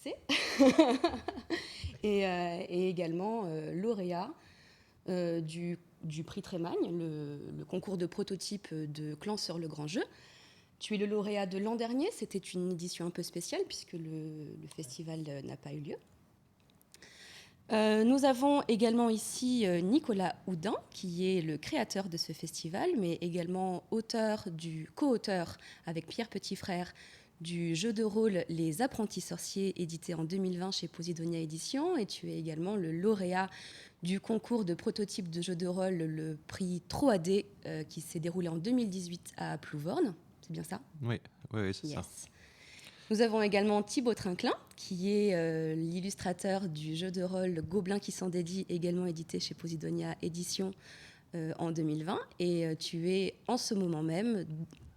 succès et également lauréat du prix Trémagne, le concours de prototype de Clan-sur-le-Grand-Jeu. Tu es le lauréat de l'an dernier, c'était une édition un peu spéciale puisque le festival n'a pas eu lieu. Nous avons également ici Nicolas Houdin, qui est le créateur de ce festival, mais également co-auteur avec Pierre Petitfrère du jeu de rôle Les Apprentis Sorciers, édité en 2020 chez Posidonia Éditions. Et tu es également le lauréat du concours de prototype de jeu de rôle, le prix TroAD, qui s'est déroulé en 2018 à Plouvorne. C'est bien ça ? Oui, c'est ça. Nous avons également Thibaut Trinquelin, qui est l'illustrateur du jeu de rôle Gobelin qui s'en dédie, également édité chez Posidonia Éditions en 2020. Et tu es en ce moment même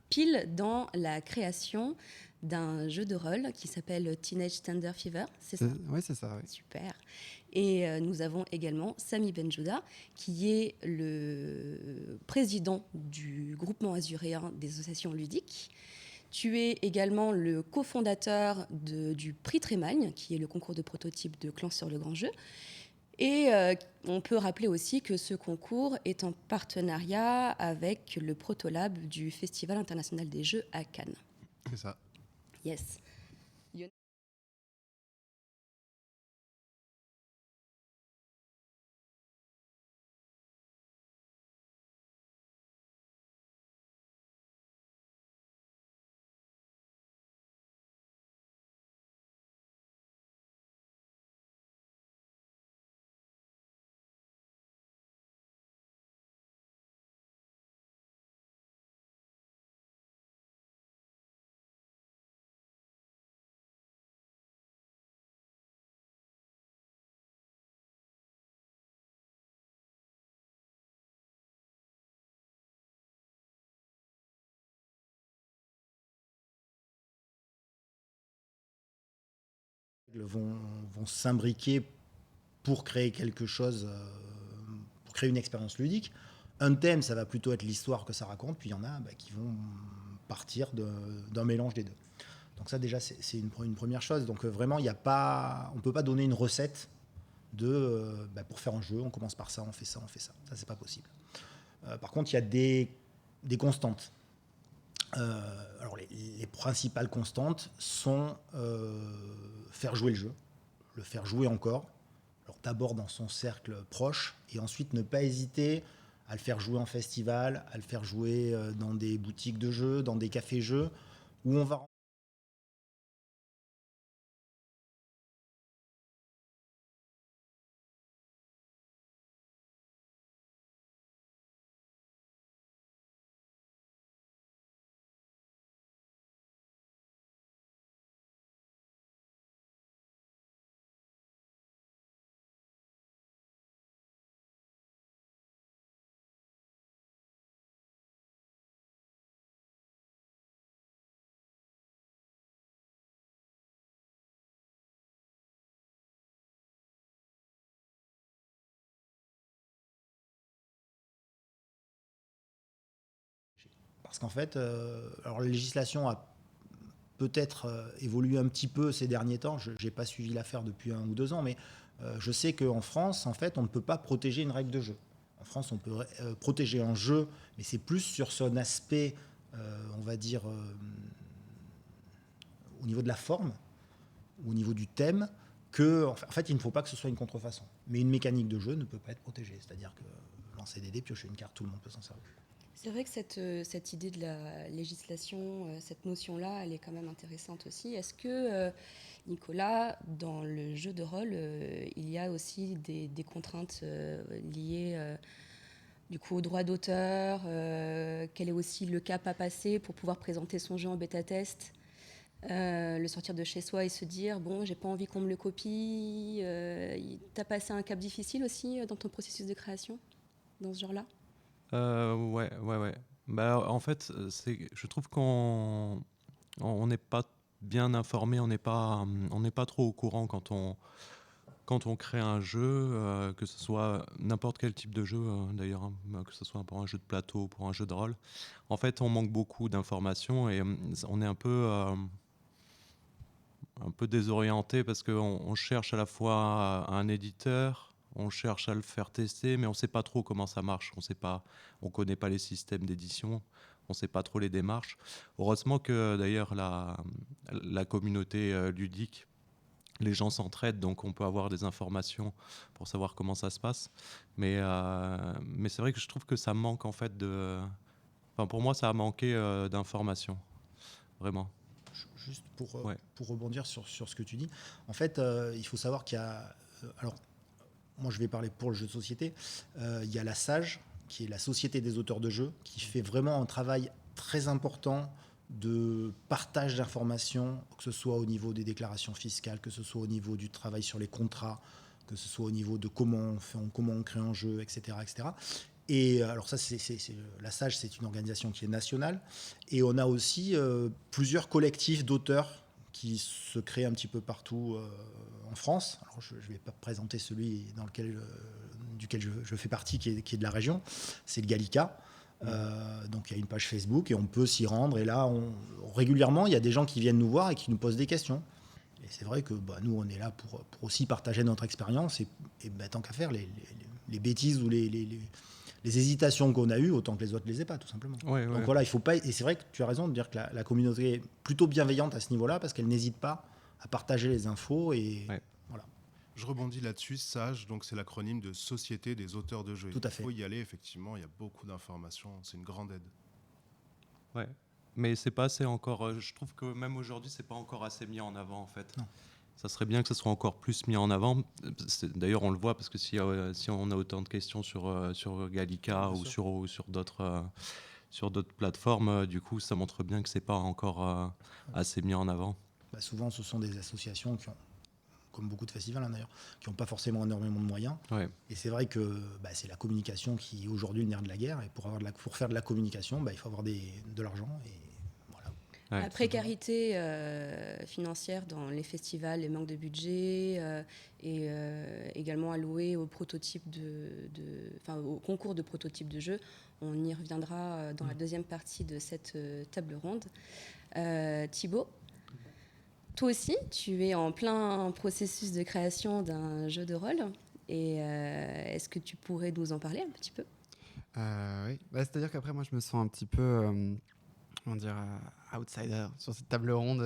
pile dans la création d'un jeu de rôle qui s'appelle Teenage Tender Fever, c'est ça ? Oui, c'est ça. Oui. Super. Et nous avons également Sami Benjouda, qui est le président du groupement azuréen des associations ludiques. Tu es également le cofondateur du prix Trémagne, qui est le concours de prototype de Clan-sur-le-Grand-Jeu. Et on peut rappeler aussi que ce concours est en partenariat avec le Protolab du Festival international des jeux à Cannes. C'est ça. Yes. Vont s'imbriquer pour créer quelque chose, pour créer une expérience ludique. Un thème, ça va plutôt être l'histoire que ça raconte, puis il y en a qui vont partir d'un mélange des deux. Donc ça déjà, c'est une première chose. Donc vraiment, on ne peut pas donner une recette pour faire un jeu, on commence par ça, on fait ça, on fait ça. Ça, c'est pas possible. Par contre, il y a des constantes. Alors les principales constantes sont faire jouer le jeu, le faire jouer encore. Alors d'abord dans son cercle proche et ensuite ne pas hésiter à le faire jouer en festival, à le faire jouer dans des boutiques de jeux, dans des cafés-jeux où on va... Parce qu'en fait, alors la législation a peut-être évolué un petit peu ces derniers temps. Je n'ai pas suivi l'affaire depuis 1 ou 2 ans, mais je sais qu'en France, en fait, on ne peut pas protéger une règle de jeu. En France, on peut protéger un jeu, mais c'est plus sur son aspect, on va dire, au niveau de la forme, au niveau du thème, en fait, il ne faut pas que ce soit une contrefaçon. Mais une mécanique de jeu ne peut pas être protégée. C'est-à-dire que lancer des dés, piocher une carte, tout le monde peut s'en servir. C'est vrai que cette idée de la législation, cette notion-là, elle est quand même intéressante aussi. Est-ce que, Nicolas, dans le jeu de rôle, il y a aussi des contraintes liées du coup au droit d'auteur, quel est aussi le cap à passer pour pouvoir présenter son jeu en bêta-test, le sortir de chez soi et se dire, bon, j'ai pas envie qu'on me le copie. T'as passé un cap difficile aussi dans ton processus de création, dans ce genre-là ? Ouais. Bah, en fait, je trouve qu'on n'est pas bien informé, on n'est pas trop au courant quand on crée un jeu, que ce soit n'importe quel type de jeu, d'ailleurs, hein, que ce soit pour un jeu de plateau, pour un jeu de rôle. En fait, on manque beaucoup d'informations et on est un peu un peu désorienté parce qu'on cherche à la fois un éditeur, on cherche à le faire tester, mais on ne sait pas trop comment ça marche. On connaît pas les systèmes d'édition, on ne sait pas trop les démarches. Heureusement que d'ailleurs la communauté ludique, les gens s'entraident, donc on peut avoir des informations pour savoir comment ça se passe. Mais c'est vrai que je trouve que ça manque en fait de... Enfin, pour moi, ça a manqué d'informations, vraiment. Juste Ouais. pour rebondir sur ce que tu dis, en fait, il faut savoir qu'il y a... alors, moi, je vais parler pour le jeu de société. Il y a la SAGE, qui est la Société des auteurs de jeux, qui fait vraiment un travail très important de partage d'informations, que ce soit au niveau des déclarations fiscales, que ce soit au niveau du travail sur les contrats, que ce soit au niveau de comment on crée un jeu, etc. etc. Et alors ça, la SAGE, c'est une organisation qui est nationale. Et on a aussi plusieurs collectifs d'auteurs qui se créent un petit peu partout en France. Alors je ne vais pas présenter celui duquel je fais partie, qui est de la région. C'est le Gallica. Donc il y a une page Facebook et on peut s'y rendre. Et là, régulièrement, il y a des gens qui viennent nous voir et qui nous posent des questions. Et c'est vrai que nous, on est là pour aussi partager notre expérience. Et tant qu'à faire, les bêtises ou les hésitations qu'on a eues, autant que les autres les aient pas, tout simplement. Ouais, Donc ouais. voilà, il faut pas. Et c'est vrai que tu as raison de dire que la communauté est plutôt bienveillante à ce niveau-là parce qu'elle n'hésite pas à partager les infos et Ouais. voilà. Je rebondis là-dessus. SAGE, donc c'est l'acronyme de Société des auteurs de jeux. Tout à fait. Il faut y aller, effectivement. Il y a beaucoup d'informations. C'est une grande aide. Ouais. Mais c'est pas assez encore. Je trouve que même aujourd'hui, c'est pas encore assez mis en avant en fait. Non. Ça serait bien que ça soit encore plus mis en avant. D'ailleurs, on le voit parce que si on a autant de questions sur Gallica ou sur d'autres plateformes, du coup, ça montre bien que c'est pas encore assez mis en avant. Souvent, ce sont des associations qui ont, comme beaucoup de festivals d'ailleurs, qui n'ont pas forcément énormément de moyens. Ouais. Et c'est vrai que c'est la communication qui est aujourd'hui le nerf de la guerre. Et pour faire de la communication, il faut avoir de l'argent. Et voilà. Ouais. La précarité financière dans les festivals, les manques de budget et également alloué aux prototypes au concours de prototypes de jeux. On y reviendra dans la deuxième partie de cette table ronde. Thibaut, toi aussi, tu es en plein processus de création d'un jeu de rôle. Et est-ce que tu pourrais nous en parler un petit peu ? Oui, c'est-à-dire qu'après, moi, je me sens un petit peu... outsider sur cette table ronde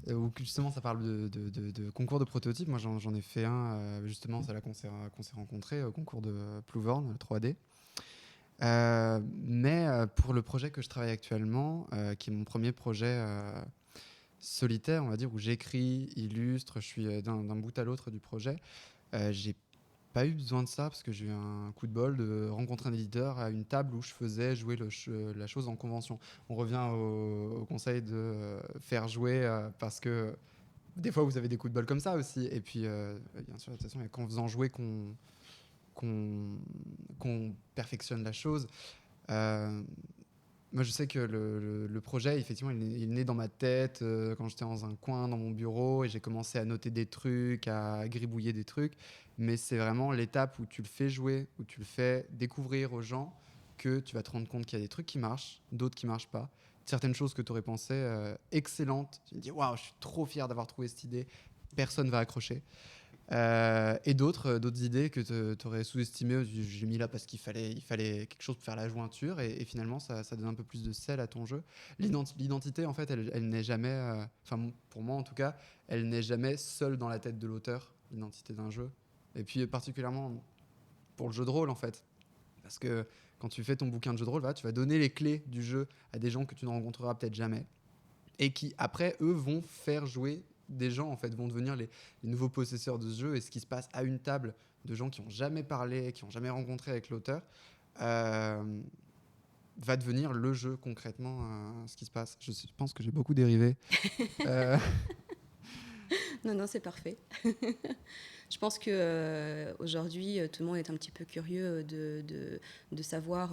où justement ça parle de concours de prototypes. Moi j'en ai fait un justement, c'est là qu'on s'est rencontrés au concours de Plouvorne, le 3D. Mais pour le projet que je travaille actuellement, qui est mon premier projet solitaire, on va dire, où j'écris, illustre, je suis d'un bout à l'autre du projet, j'ai pas eu besoin de ça parce que j'ai eu un coup de bol de rencontrer un éditeur à une table où je faisais jouer la chose en convention. On revient au conseil de faire jouer parce que des fois vous avez des coups de bol comme ça aussi. Et puis bien sûr, de toute façon, il y a qu'en faisant jouer qu'on perfectionne la chose. Moi, je sais que le projet, effectivement, il est né dans ma tête quand j'étais dans un coin, dans mon bureau, et j'ai commencé à noter des trucs, à gribouiller des trucs. Mais c'est vraiment l'étape où tu le fais jouer, où tu le fais découvrir aux gens, que tu vas te rendre compte qu'il y a des trucs qui marchent, d'autres qui ne marchent pas. Certaines choses que tu aurais pensées excellentes, tu te dis « Waouh, je suis trop fier d'avoir trouvé cette idée, personne ne va accrocher ». Et d'autres idées que tu aurais sous-estimées, j'ai mis là parce qu'il fallait quelque chose pour faire la jointure, et finalement ça donne un peu plus de sel à ton jeu. L'identité, en fait, elle n'est jamais, pour moi en tout cas, elle n'est jamais seule dans la tête de l'auteur, l'identité d'un jeu. Et puis particulièrement pour le jeu de rôle, en fait, parce que quand tu fais ton bouquin de jeu de rôle, tu vas donner les clés du jeu à des gens que tu ne rencontreras peut-être jamais, et qui après eux vont faire jouer des gens, en fait, vont devenir les nouveaux possesseurs de ce jeu. Et ce qui se passe à une table de gens qui n'ont jamais parlé, qui n'ont jamais rencontré avec l'auteur, va devenir le jeu concrètement, ce qui se passe. Je pense que j'ai beaucoup dérivé. Non, c'est parfait. Je pense qu'aujourd'hui, tout le monde est un petit peu curieux de savoir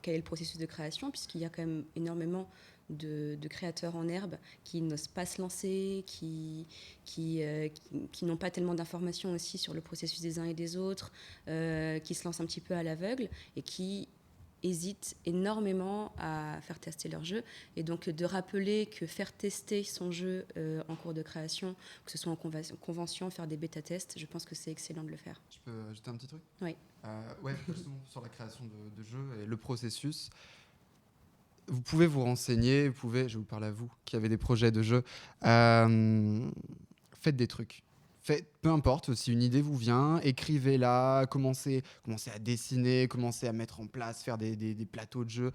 quel est le processus de création, puisqu'il y a quand même énormément de créateurs en herbe qui n'osent pas se lancer, qui n'ont pas tellement d'informations aussi sur le processus des uns et des autres, qui se lancent un petit peu à l'aveugle et qui hésitent énormément à faire tester leur jeu. Et donc de rappeler que faire tester son jeu en cours de création, que ce soit en convention, faire des bêta-tests, je pense que c'est excellent de le faire. Je peux ajouter un petit truc ? Oui. Ouais, justement, sur la création de jeux et le processus. Vous pouvez vous renseigner, je vous parle à vous qui avez des projets de jeux, faites des trucs. Peu importe, si une idée vous vient, écrivez-la, commencez à dessiner, commencez à mettre en place, faire des plateaux de jeux.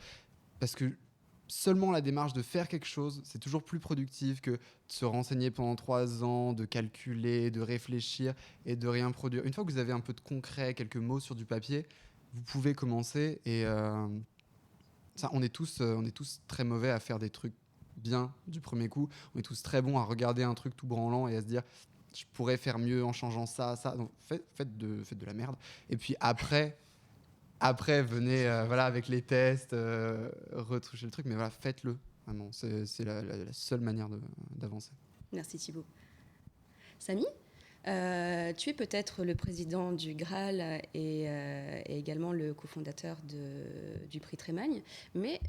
Parce que seulement la démarche de faire quelque chose, c'est toujours plus productif que de se renseigner pendant 3 ans, de calculer, de réfléchir et de rien produire. Une fois que vous avez un peu de concret, quelques mots sur du papier, vous pouvez commencer. Et ça, on est tous très mauvais à faire des trucs bien du premier coup. On est tous très bons à regarder un truc tout branlant et à se dire je pourrais faire mieux en changeant ça. Donc faites de la merde. Et puis après venez avec les tests, retoucher le truc. Mais voilà, faites-le. Vraiment, c'est la seule manière d'avancer. Merci Thibaut. Samy, tu es peut-être le président du Graal et également le cofondateur du prix Trémagne, mais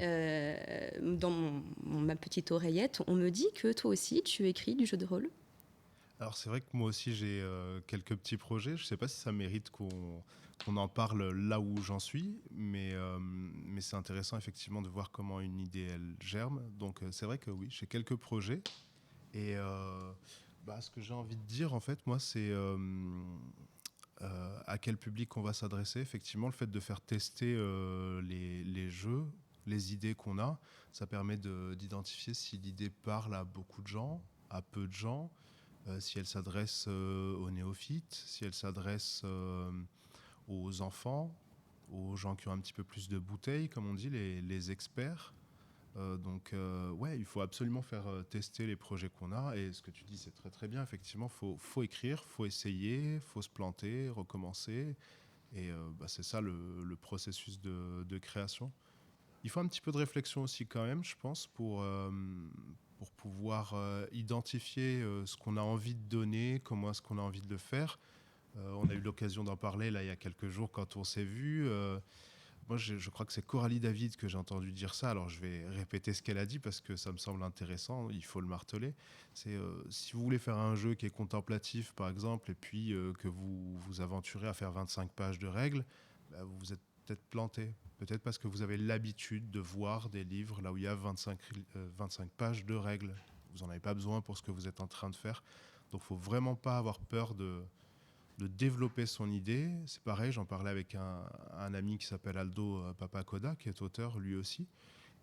dans ma petite oreillette, on me dit que toi aussi tu écris du jeu de rôle. Alors c'est vrai que moi aussi j'ai quelques petits projets. Je ne sais pas si ça mérite qu'on en parle là où j'en suis, mais c'est intéressant effectivement de voir comment une idée elle germe. Donc c'est vrai que oui, j'ai quelques projets. Et ce que j'ai envie de dire en fait, moi, c'est à quel public on va s'adresser. Effectivement, le fait de faire tester les jeux, les idées qu'on a, ça permet d'identifier si l'idée parle à beaucoup de gens, à peu de gens. Si elle s'adresse aux néophytes, si elle s'adresse aux enfants, aux gens qui ont un petit peu plus de bouteilles, comme on dit, les experts. Il faut absolument faire tester les projets qu'on a. Et ce que tu dis, c'est très très bien. Effectivement, faut écrire, faut essayer, faut se planter, recommencer. Et c'est ça le processus de création. Il faut un petit peu de réflexion aussi quand même, je pense, pour pouvoir identifier ce qu'on a envie de donner, comment est-ce qu'on a envie de le faire. On a eu l'occasion d'en parler là il y a quelques jours quand on s'est vu. Moi, je crois que c'est Coralie David que j'ai entendu dire ça. Alors, je vais répéter ce qu'elle a dit parce que ça me semble intéressant. Il faut le marteler. C'est si vous voulez faire un jeu qui est contemplatif, par exemple, et puis que vous vous aventurez à faire 25 pages de règles, vous vous êtes peut-être planté. Peut-être parce que vous avez l'habitude de voir des livres là où il y a 25 pages de règles. Vous n'en avez pas besoin pour ce que vous êtes en train de faire. Donc, il ne faut vraiment pas avoir peur de développer son idée. C'est pareil, j'en parlais avec un ami qui s'appelle Aldo Papacoda, qui est auteur lui aussi.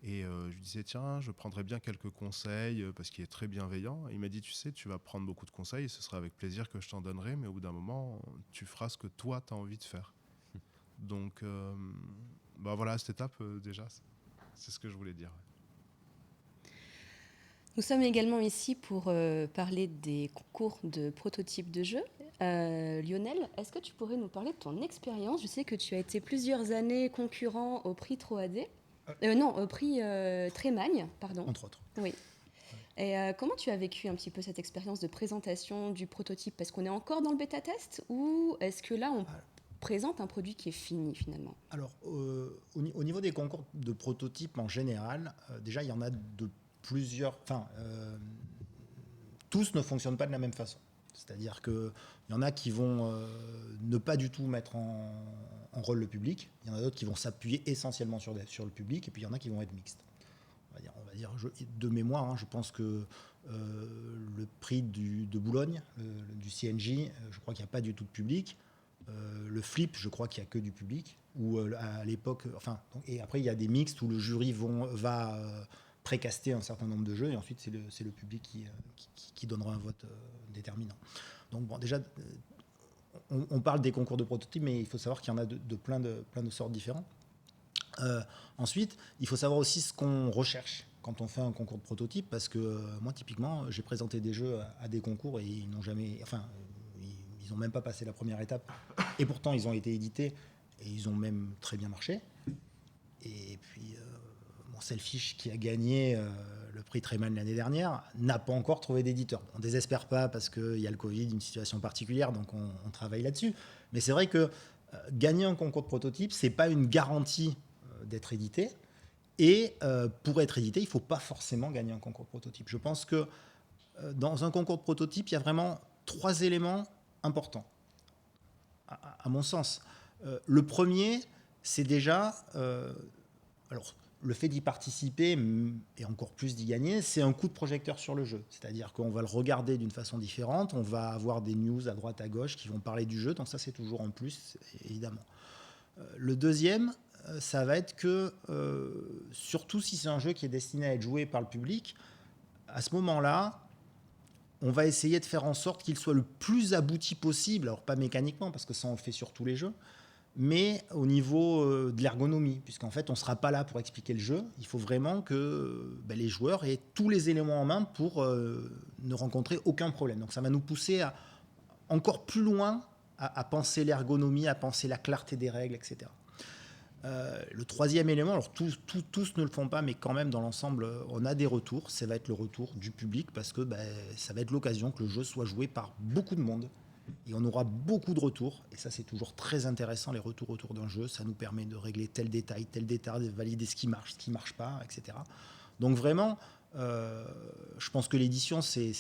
Et je lui disais, tiens, je prendrais bien quelques conseils parce qu'il est très bienveillant. Et il m'a dit, tu sais, tu vas prendre beaucoup de conseils et ce sera avec plaisir que je t'en donnerai, mais au bout d'un moment, tu feras ce que toi, tu as envie de faire. Donc, voilà, à cette étape, déjà, c'est ce que je voulais dire. Nous sommes également ici pour parler des concours de prototypes de jeux. Lionel, est-ce que tu pourrais nous parler de ton expérience ? Je sais que tu as été plusieurs années concurrent au prix 3AD. Au prix Trémagne, pardon. Entre autres. Oui. Et comment tu as vécu un petit peu cette expérience de présentation du prototype ? Est-ce qu'on est encore dans le bêta-test ou est-ce que là, on présente un produit qui est fini finalement ? Alors, au niveau des concours de prototypes en général, déjà, il y en a de plusieurs... tous ne fonctionnent pas de la même façon. C'est-à-dire qu'il y en a qui vont ne pas du tout mettre en rôle le public. Il y en a d'autres qui vont s'appuyer essentiellement sur le public. Et puis, il y en a qui vont être mixtes. On va dire de mémoire, je pense que le prix de Boulogne, du CNJ, je crois qu'il n'y a pas du tout de public. Le flip, je crois qu'il n'y a que du public. Ou à l'époque... et après, il y a des mixtes où le jury va précaster un certain nombre de jeux. Et ensuite, c'est le public qui donnera un vote déterminant. Donc déjà, on parle des concours de prototypes, mais il faut savoir qu'il y en a de plein de sortes différentes. Ensuite, il faut savoir aussi ce qu'on recherche quand on fait un concours de prototype, parce que moi, typiquement, j'ai présenté des jeux à des concours et ils n'ont jamais... ils n'ont même pas passé la première étape. Et pourtant, ils ont été édités et ils ont même très bien marché. Et puis, Selfish, qui a gagné le prix Trémagne l'année dernière, n'a pas encore trouvé d'éditeur. On ne désespère pas parce qu'il y a le Covid, une situation particulière, donc on travaille là-dessus. Mais c'est vrai que gagner un concours de prototype, ce n'est pas une garantie d'être édité. Et pour être édité, il ne faut pas forcément gagner un concours de prototype. Je pense que dans un concours de prototype, il y a vraiment 3 éléments importants, à mon sens. Le premier, c'est déjà... alors, le fait d'y participer, et encore plus d'y gagner, c'est un coup de projecteur sur le jeu. C'est-à-dire qu'on va le regarder d'une façon différente, on va avoir des news à droite, à gauche qui vont parler du jeu, donc ça c'est toujours en plus, évidemment. Le deuxième, ça va être que, surtout si c'est un jeu qui est destiné à être joué par le public, à ce moment-là, on va essayer de faire en sorte qu'il soit le plus abouti possible, alors pas mécaniquement, parce que ça on le fait sur tous les jeux, mais au niveau de l'ergonomie, puisqu'en fait on ne sera pas là pour expliquer le jeu, il faut vraiment que les joueurs aient tous les éléments en main pour ne rencontrer aucun problème. Donc ça va nous pousser à encore plus loin à penser l'ergonomie, à penser la clarté des règles, etc. Le troisième élément, alors tous ne le font pas, mais quand même dans l'ensemble, on a des retours. Ça va être le retour du public parce que ça va être l'occasion que le jeu soit joué par beaucoup de monde. Et on aura beaucoup de retours. Et ça, c'est toujours très intéressant, les retours autour d'un jeu. Ça nous permet de régler tel détail, de valider ce qui marche pas, etc. Donc vraiment, je pense que l'édition, c'est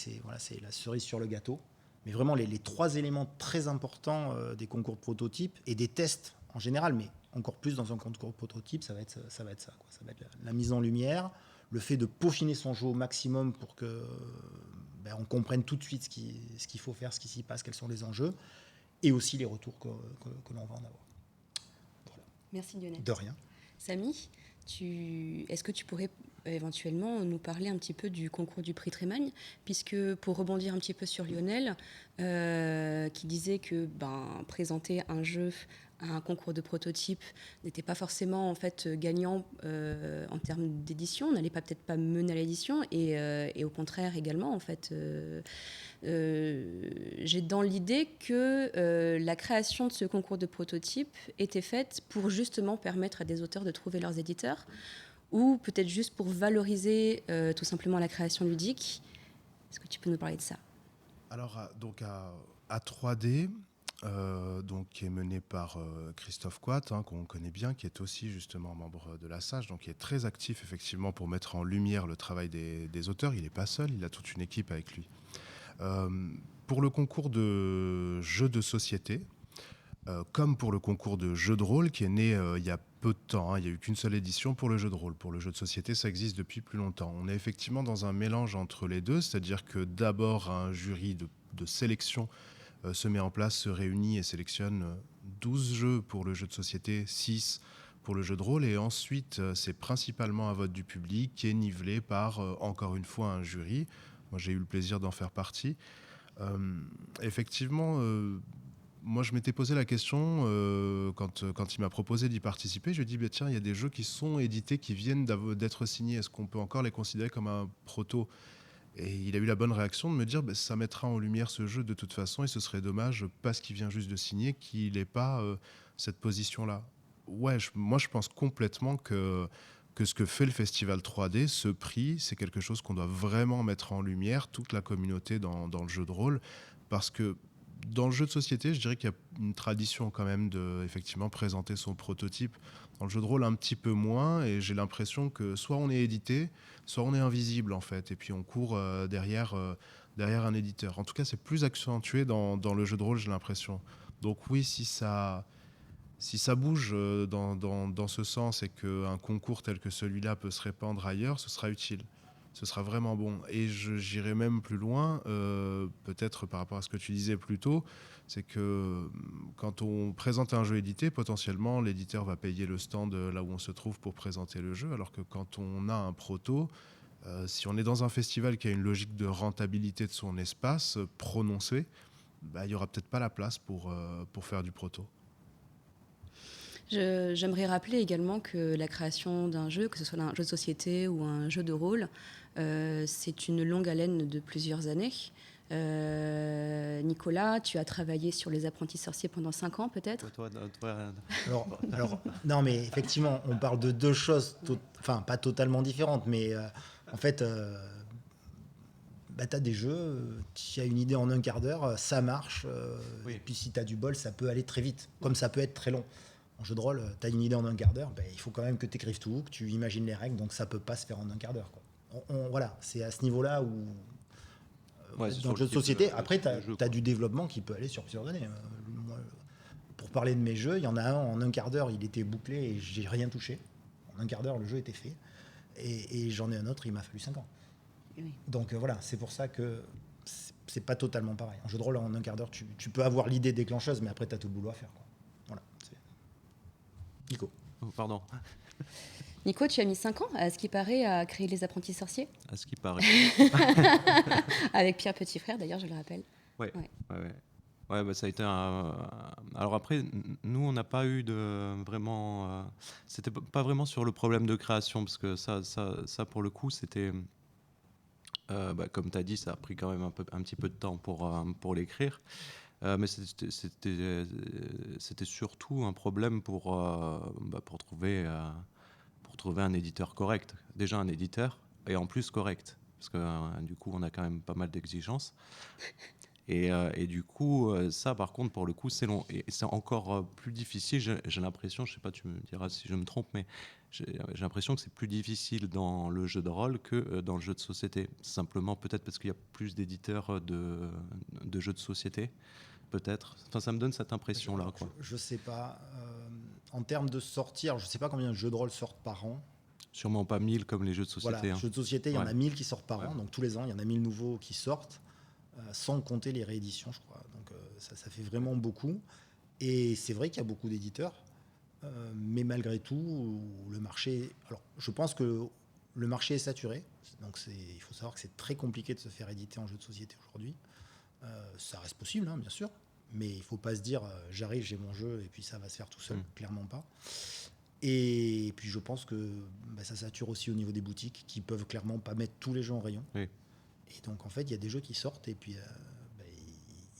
la cerise sur le gâteau. Mais vraiment, les 3 éléments très importants des concours de prototypes et des tests en général, mais encore plus dans un concours de prototype, ça va être ça, quoi. Ça va être la mise en lumière, le fait de peaufiner son jeu au maximum pour que on comprenne tout de suite ce qu'il faut faire, ce qui s'y passe, quels sont les enjeux, et aussi les retours que l'on va en avoir. Voilà. Merci Lionel. De rien. Samy, est-ce que tu pourrais éventuellement nous parler un petit peu du concours du prix Trémagne, puisque pour rebondir un petit peu sur Lionel, qui disait que présenter un jeu à un concours de prototype n'était pas forcément en fait gagnant en termes d'édition, n'allait peut-être pas mener à l'édition, et au contraire également en fait. J'ai dans l'idée que la création de ce concours de prototype était faite pour justement permettre à des auteurs de trouver leurs éditeurs, ou peut-être juste pour valoriser tout simplement la création ludique. Est-ce que tu peux nous parler de ça ? Alors, donc à 3D, donc, qui est mené par Christophe Quat, qu'on connaît bien, qui est aussi justement membre de la SAGE, donc qui est très actif effectivement pour mettre en lumière le travail des auteurs. Il n'est pas seul, il a toute une équipe avec lui. Pour le concours de jeux de société, comme pour le concours de jeux de rôle qui est né il y a peu de temps, il n'y a eu qu'une seule édition pour le jeu de rôle. Pour le jeu de société, ça existe depuis plus longtemps. On est effectivement dans un mélange entre les deux, c'est-à-dire que d'abord un jury de sélection se met en place, se réunit et sélectionne 12 jeux pour le jeu de société, 6 pour le jeu de rôle, et ensuite c'est principalement un vote du public qui est nivelé par, encore une fois, un jury. Moi j'ai eu le plaisir d'en faire partie. Effectivement, moi je m'étais posé la question quand il m'a proposé d'y participer. Je lui ai dit, tiens, il y a des jeux qui sont édités, qui viennent d'être signés, est-ce qu'on peut encore les considérer comme un proto ? Et il a eu la bonne réaction de me dire ça mettra en lumière ce jeu de toute façon et ce serait dommage, parce qu'il vient juste de signer, qu'il n'ait pas cette position-là. Ouais, moi je pense complètement que ce que fait le Festival 3D, ce prix, c'est quelque chose qu'on doit vraiment mettre en lumière, toute la communauté dans le jeu de rôle, parce que dans le jeu de société, je dirais qu'il y a une tradition quand même de effectivement présenter son prototype. Dans le jeu de rôle, un petit peu moins, et j'ai l'impression que soit on est édité, soit on est invisible en fait, et puis on court derrière un éditeur. En tout cas, c'est plus accentué dans le jeu de rôle, j'ai l'impression. Donc oui, si ça bouge dans ce sens et qu'un concours tel que celui-là peut se répandre ailleurs, ce sera utile. Ce sera vraiment bon. Et j'irai même plus loin, peut-être par rapport à ce que tu disais plus tôt, c'est que quand on présente un jeu édité, potentiellement, l'éditeur va payer le stand là où on se trouve pour présenter le jeu, alors que quand on a un proto, si on est dans un festival qui a une logique de rentabilité de son espace prononcée, il n'y aura peut-être pas la place pour faire du proto. J'aimerais rappeler également que la création d'un jeu, que ce soit un jeu de société ou un jeu de rôle, c'est une longue haleine de plusieurs années. Nicolas, tu as travaillé sur Les Apprentis Sorciers pendant 5 ans peut-être ? Alors, non, mais effectivement, on parle de 2 choses, pas totalement différentes, mais en fait, tu as des jeux, tu as une idée en un quart d'heure, ça marche, oui. Et puis si tu as du bol, ça peut aller très vite, comme ça peut être très long. En jeu de rôle, tu as une idée en un quart d'heure, il faut quand même que tu écrives tout, que tu imagines les règles, donc ça peut pas se faire en un quart d'heure, quoi. Voilà, c'est à ce niveau-là où, Ouais, c'est dans sur le jeu de type société, après, tu jeu, as quoi. du développement qui peut aller sur plusieurs années. Moi, pour parler de mes jeux, il y en a un, en un quart d'heure, il était bouclé et j'ai rien touché. En un quart d'heure, le jeu était fait. Et j'en ai un autre, il m'a fallu 5 ans. Oui. Donc voilà, c'est pour ça que c'est pas totalement pareil. En jeu de rôle, en un quart d'heure, tu peux avoir l'idée déclencheuse, mais après, tu as tout le boulot à faire, quoi. Voilà. Nico. Oh, pardon, Nico, tu as mis 5 ans, à ce qui paraît, à créer Les Apprentis Sorciers, à ce qui paraît. avec Pierre Petit-Frère, d'ailleurs, je le rappelle. Ouais, Ouais. ouais, ouais. Ouais, bah, ça a été un. Alors après, nous, on n'a pas eu de vraiment. C'était pas vraiment sur le problème de création, parce que ça pour le coup, c'était. Comme tu as dit, ça a pris quand même un petit peu de temps pour l'écrire. Mais c'était surtout un problème pour trouver un éditeur correct. Déjà un éditeur, et en plus correct. Parce que du coup, on a quand même pas mal d'exigences. Et du coup, ça, par contre, pour le coup, c'est long. Et c'est encore plus difficile, j'ai l'impression, je sais pas, tu me diras si je me trompe, mais j'ai l'impression que c'est plus difficile dans le jeu de rôle que dans le jeu de société. Simplement, peut-être parce qu'il y a plus d'éditeurs de jeux de société, peut-être. Enfin, ça me donne cette impression-là, quoi. Je sais pas. En termes de sortir, je sais pas combien de jeux de rôle sortent par an. Sûrement pas 1000 comme les jeux de société. Voilà, Hein. jeux de société, il y en Ouais. a 1000 qui sortent par Ouais. an. Donc tous les ans, il y en a 1000 nouveaux qui sortent, sans compter les rééditions, je crois. Donc ça fait vraiment beaucoup. Et c'est vrai qu'il y a beaucoup d'éditeurs. Mais malgré tout, le marché. Alors, je pense que le marché est saturé. Donc, il faut savoir que c'est très compliqué de se faire éditer en jeu de société aujourd'hui. Ça reste possible, hein, bien sûr. Mais il ne faut pas se dire j'arrive, j'ai mon jeu et puis ça va se faire tout seul. Clairement pas. Et puis, je pense que ça sature aussi au niveau des boutiques qui peuvent clairement pas mettre tous les jeux en rayon. Oui. Et donc, en fait, il y a des jeux qui sortent et puis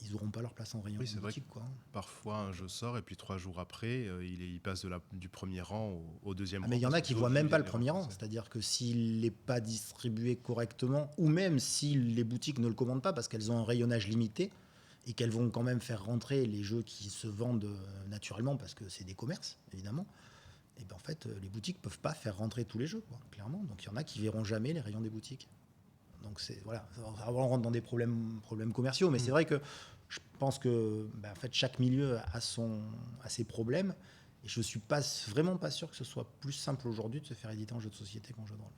ils n'auront pas leur place en rayon Oui, c'est en vrai boutique, quoi. Parfois, un jeu sort et puis 3 jours après, il passe du premier rang au deuxième rang. Mais il y en a parce qui que ne voient d'autres même pas le viennent les premier rang. remplacer. C'est-à-dire que s'il n'est pas distribué correctement, ou même si les boutiques ne le commandent pas parce qu'elles ont un rayonnage limité et qu'elles vont quand même faire rentrer les jeux qui se vendent naturellement parce que c'est des commerces, évidemment, et ben en fait, les boutiques ne peuvent pas faire rentrer tous les jeux, quoi, clairement. Donc il y en a qui verront jamais les rayons des boutiques. Donc c'est voilà, on rentre dans des problèmes commerciaux, mais c'est vrai que je pense que en fait, chaque milieu a ses problèmes. Et je suis vraiment pas sûr que ce soit plus simple aujourd'hui de se faire éditer en jeu de société qu'en jeu de rôle.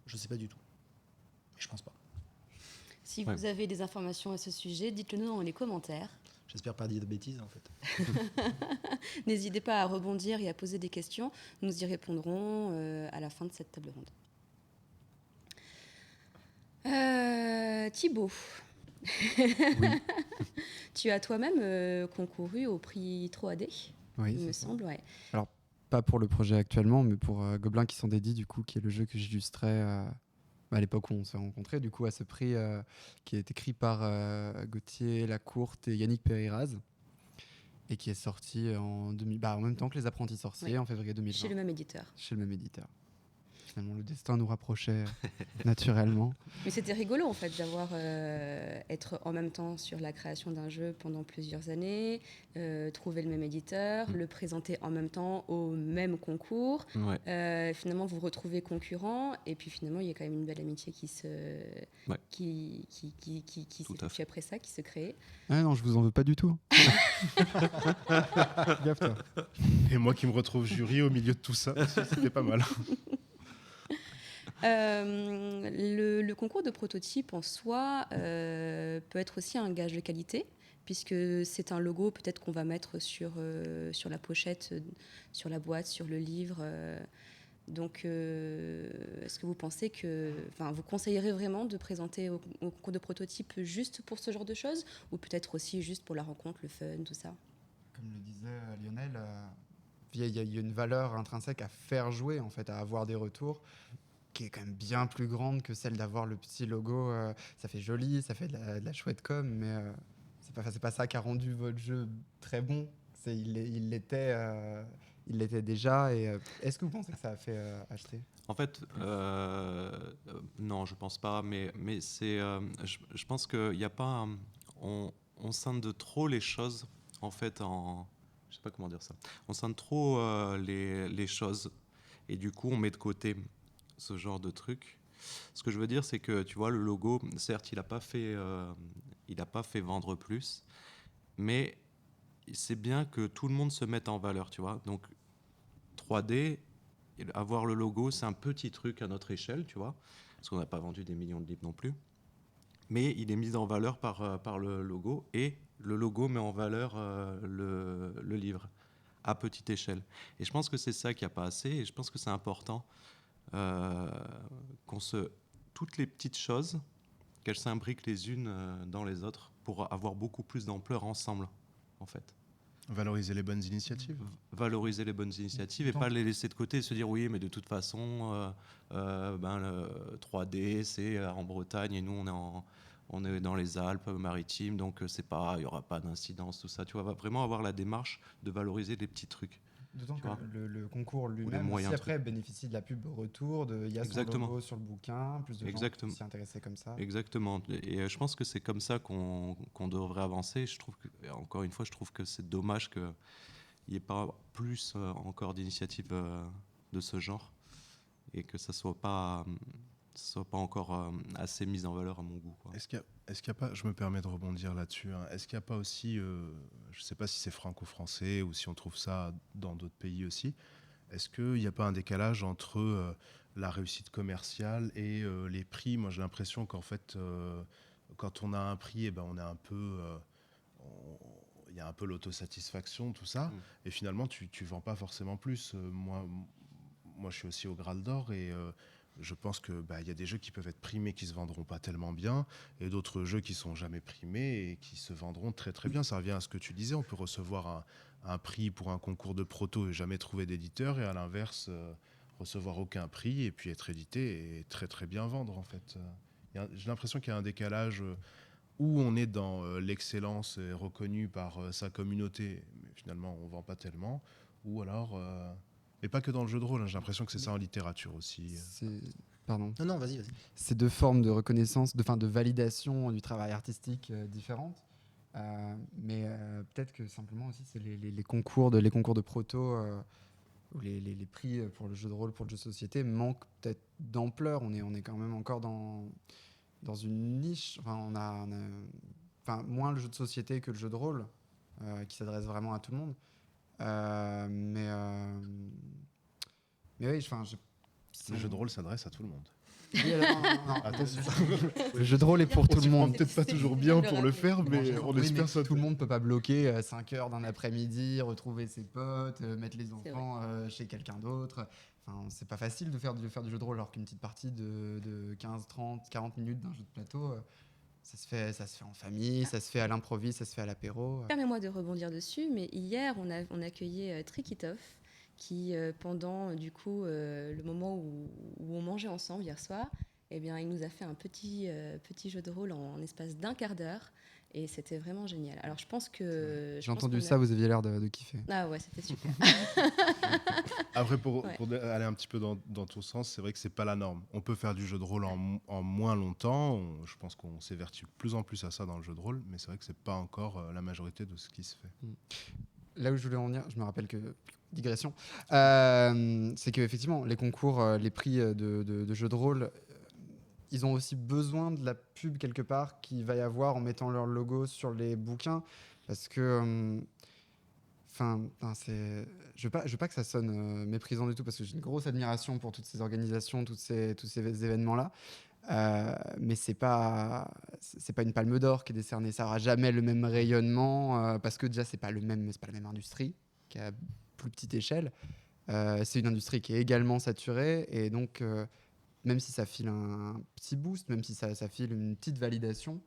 Je sais pas du tout. Mais je pense pas. Si Ouais. vous avez des informations à ce sujet, dites-le nous dans les commentaires. J'espère pas dire de bêtises en fait. N'hésitez pas à rebondir et à poser des questions. Nous y répondrons à la fin de cette table ronde. Thibaut, tu as toi-même concouru au prix 3AD, Oui, il c'est me ça. semble. Ouais. Pas pour le projet actuellement, mais pour Gobelins qui s'en dédient, du coup, qui est le jeu que j'illustrais à l'époque où on s'est rencontrés, du coup, à ce prix qui est écrit par Gauthier Lacourte et Yannick Périraz, et qui est sorti en même temps que Les Apprentis Sorciers, Oui. en février 2020. Chez le même éditeur. Chez le même éditeur. Finalement, le destin nous rapprochait naturellement. Mais c'était rigolo en fait d'avoir être en même temps sur la création d'un jeu pendant plusieurs années, trouver le même éditeur, le présenter en même temps au même concours. Ouais. Finalement, vous retrouvez concurrents et puis finalement, il y a quand même une belle amitié qui se Ouais. qui Tout à s'effectue après ça, qui se crée. Ah non, je vous en veux pas du tout. Gaffe-toi. Et moi qui me retrouve jury au milieu de tout ça, c'était pas mal. Le concours de prototype en soi peut être aussi un gage de qualité, puisque c'est un logo peut-être qu'on va mettre sur la pochette, sur la boîte, sur le livre. Donc, est-ce que vous pensez vous conseillerez vraiment de présenter au concours de prototype juste pour ce genre de choses, ou peut-être aussi juste pour la rencontre, le fun, tout ça? Comme le disait Lionel, il y a une valeur intrinsèque à faire jouer, en fait, à avoir des retours, qui est quand même bien plus grande que celle d'avoir le petit logo. Ça fait joli, ça fait de la chouette com, mais c'est pas ça qui a rendu votre jeu très bon. Il l'était déjà. Et est-ce que vous pensez que ça a fait acheter? En fait, non, je pense pas, mais c'est, je pense qu'il n'y a pas, on scinde trop les choses en fait sais pas comment dire ça. On scinde trop les choses et du coup on met de côté ce genre de truc. Ce que je veux dire, c'est que tu vois le logo, certes, il a pas fait vendre plus, mais c'est bien que tout le monde se mette en valeur, tu vois. Donc 3D, avoir le logo, c'est un petit truc à notre échelle, tu vois, parce qu'on n'a pas vendu des millions de livres non plus. Mais il est mis en valeur par le logo, et le logo met en valeur le livre à petite échelle. Et je pense que c'est ça qu'il n'y a pas assez, et je pense que c'est important euh, toutes les petites choses, qu'elles s'imbriquent les unes dans les autres pour avoir beaucoup plus d'ampleur ensemble, en fait. Valoriser les bonnes initiatives. Valoriser les bonnes initiatives et pas les laisser de côté et se dire oui, mais de toute façon, le 3D, c'est en Bretagne et nous, on est dans les Alpes-Maritimes, donc il n'y aura pas d'incidence, tout ça. Tu vois, vraiment avoir la démarche de valoriser les petits trucs. D'autant Tu que vois. le concours les lui-même, moyens aussi après, bénéficie de la pub retour, il y a son Exactement. logo sur le bouquin, plus de gens Exactement. qui s'y intéressaient comme ça. Exactement. Et je pense que c'est comme ça qu'on devrait avancer. Encore une fois, je trouve que c'est dommage qu'il n'y ait pas plus encore d'initiatives de ce genre et que ça soit pas encore assez mis en valeur à mon goût, quoi. Est-ce qu'il y a pas, je me permets de rebondir là-dessus, hein, est-ce qu'il n'y a pas aussi, je ne sais pas si c'est franco-français ou si on trouve ça dans d'autres pays aussi, est-ce qu'il n'y a pas un décalage entre la réussite commerciale et les prix? Moi j'ai l'impression qu'en fait, quand on a un prix, eh ben, on est un peu... il y a un peu l'autosatisfaction, tout ça, et finalement tu vends pas forcément plus. Moi je suis aussi au Graal d'Or et je pense que y a des jeux qui peuvent être primés qui se vendront pas tellement bien et d'autres jeux qui sont jamais primés et qui se vendront très très bien. Ça revient à ce que tu disais, on peut recevoir un prix pour un concours de proto et jamais trouver d'éditeur, et à l'inverse recevoir aucun prix et puis être édité et très très bien vendre en fait. J'ai l'impression qu'il y a un décalage où on est dans l'excellence reconnue par sa communauté, mais finalement on vend pas tellement, ou alors... Et pas que dans le jeu de rôle, hein, j'ai l'impression que c'est ça en littérature aussi. Pardon. Non, vas-y. C'est deux formes de reconnaissance, de validation du travail artistique différentes. Mais peut-être que simplement aussi, c'est les concours de proto ou les prix pour le jeu de rôle, pour le jeu de société manquent peut-être d'ampleur. On est quand même encore dans une niche. Enfin, moins le jeu de société que le jeu de rôle, qui s'adresse vraiment à tout le monde. Mais oui, Le jeu de rôle s'adresse à tout le monde. Oui, alors, non. Attention. Le jeu de rôle est pour tout le monde. Peut-être pas toujours bien pour le faire, mais on espère mais ça. tout le monde peut pas bloquer 5 heures d'un après-midi, retrouver ses potes, mettre les enfants chez quelqu'un d'autre. Enfin, c'est pas facile de faire du jeu de rôle, alors qu'une petite partie de 15, 30, 40 minutes d'un jeu de plateau, ça se fait en famille, ça se fait à l'improviste, ça se fait à l'apéro. Permets-moi de rebondir dessus, mais hier, on accueillait Trikitov, qui, pendant du coup, le moment où on mangeait ensemble hier soir, eh bien, il nous a fait un petit jeu de rôle en espace d'1 quart d'heure, et c'était vraiment génial. Alors, je pense que... J'ai entendu ça, vous aviez l'air de kiffer. Ah ouais, c'était super. Après, pour aller un petit peu dans ton sens, c'est vrai que c'est pas la norme. On peut faire du jeu de rôle en moins longtemps. Je pense qu'on s'évertue de plus en plus à ça dans le jeu de rôle, mais c'est vrai que c'est pas encore la majorité de ce qui se fait. Là où je voulais en venir, je me rappelle que digression, c'est qu'effectivement les concours, les prix de jeux de rôle, ils ont aussi besoin de la pub quelque part qu'il va y avoir en mettant leur logo sur les bouquins, parce que je veux pas que ça sonne méprisant du tout, parce que j'ai une grosse admiration pour toutes ces organisations, tous ces événements là. Mais c'est pas une palme d'or qui est décernée, ça aura jamais le même rayonnement, parce que déjà c'est pas la même industrie, qui est à plus petite échelle. C'est une industrie qui est également saturée, et donc même si ça file un petit boost, même si ça file une petite validation,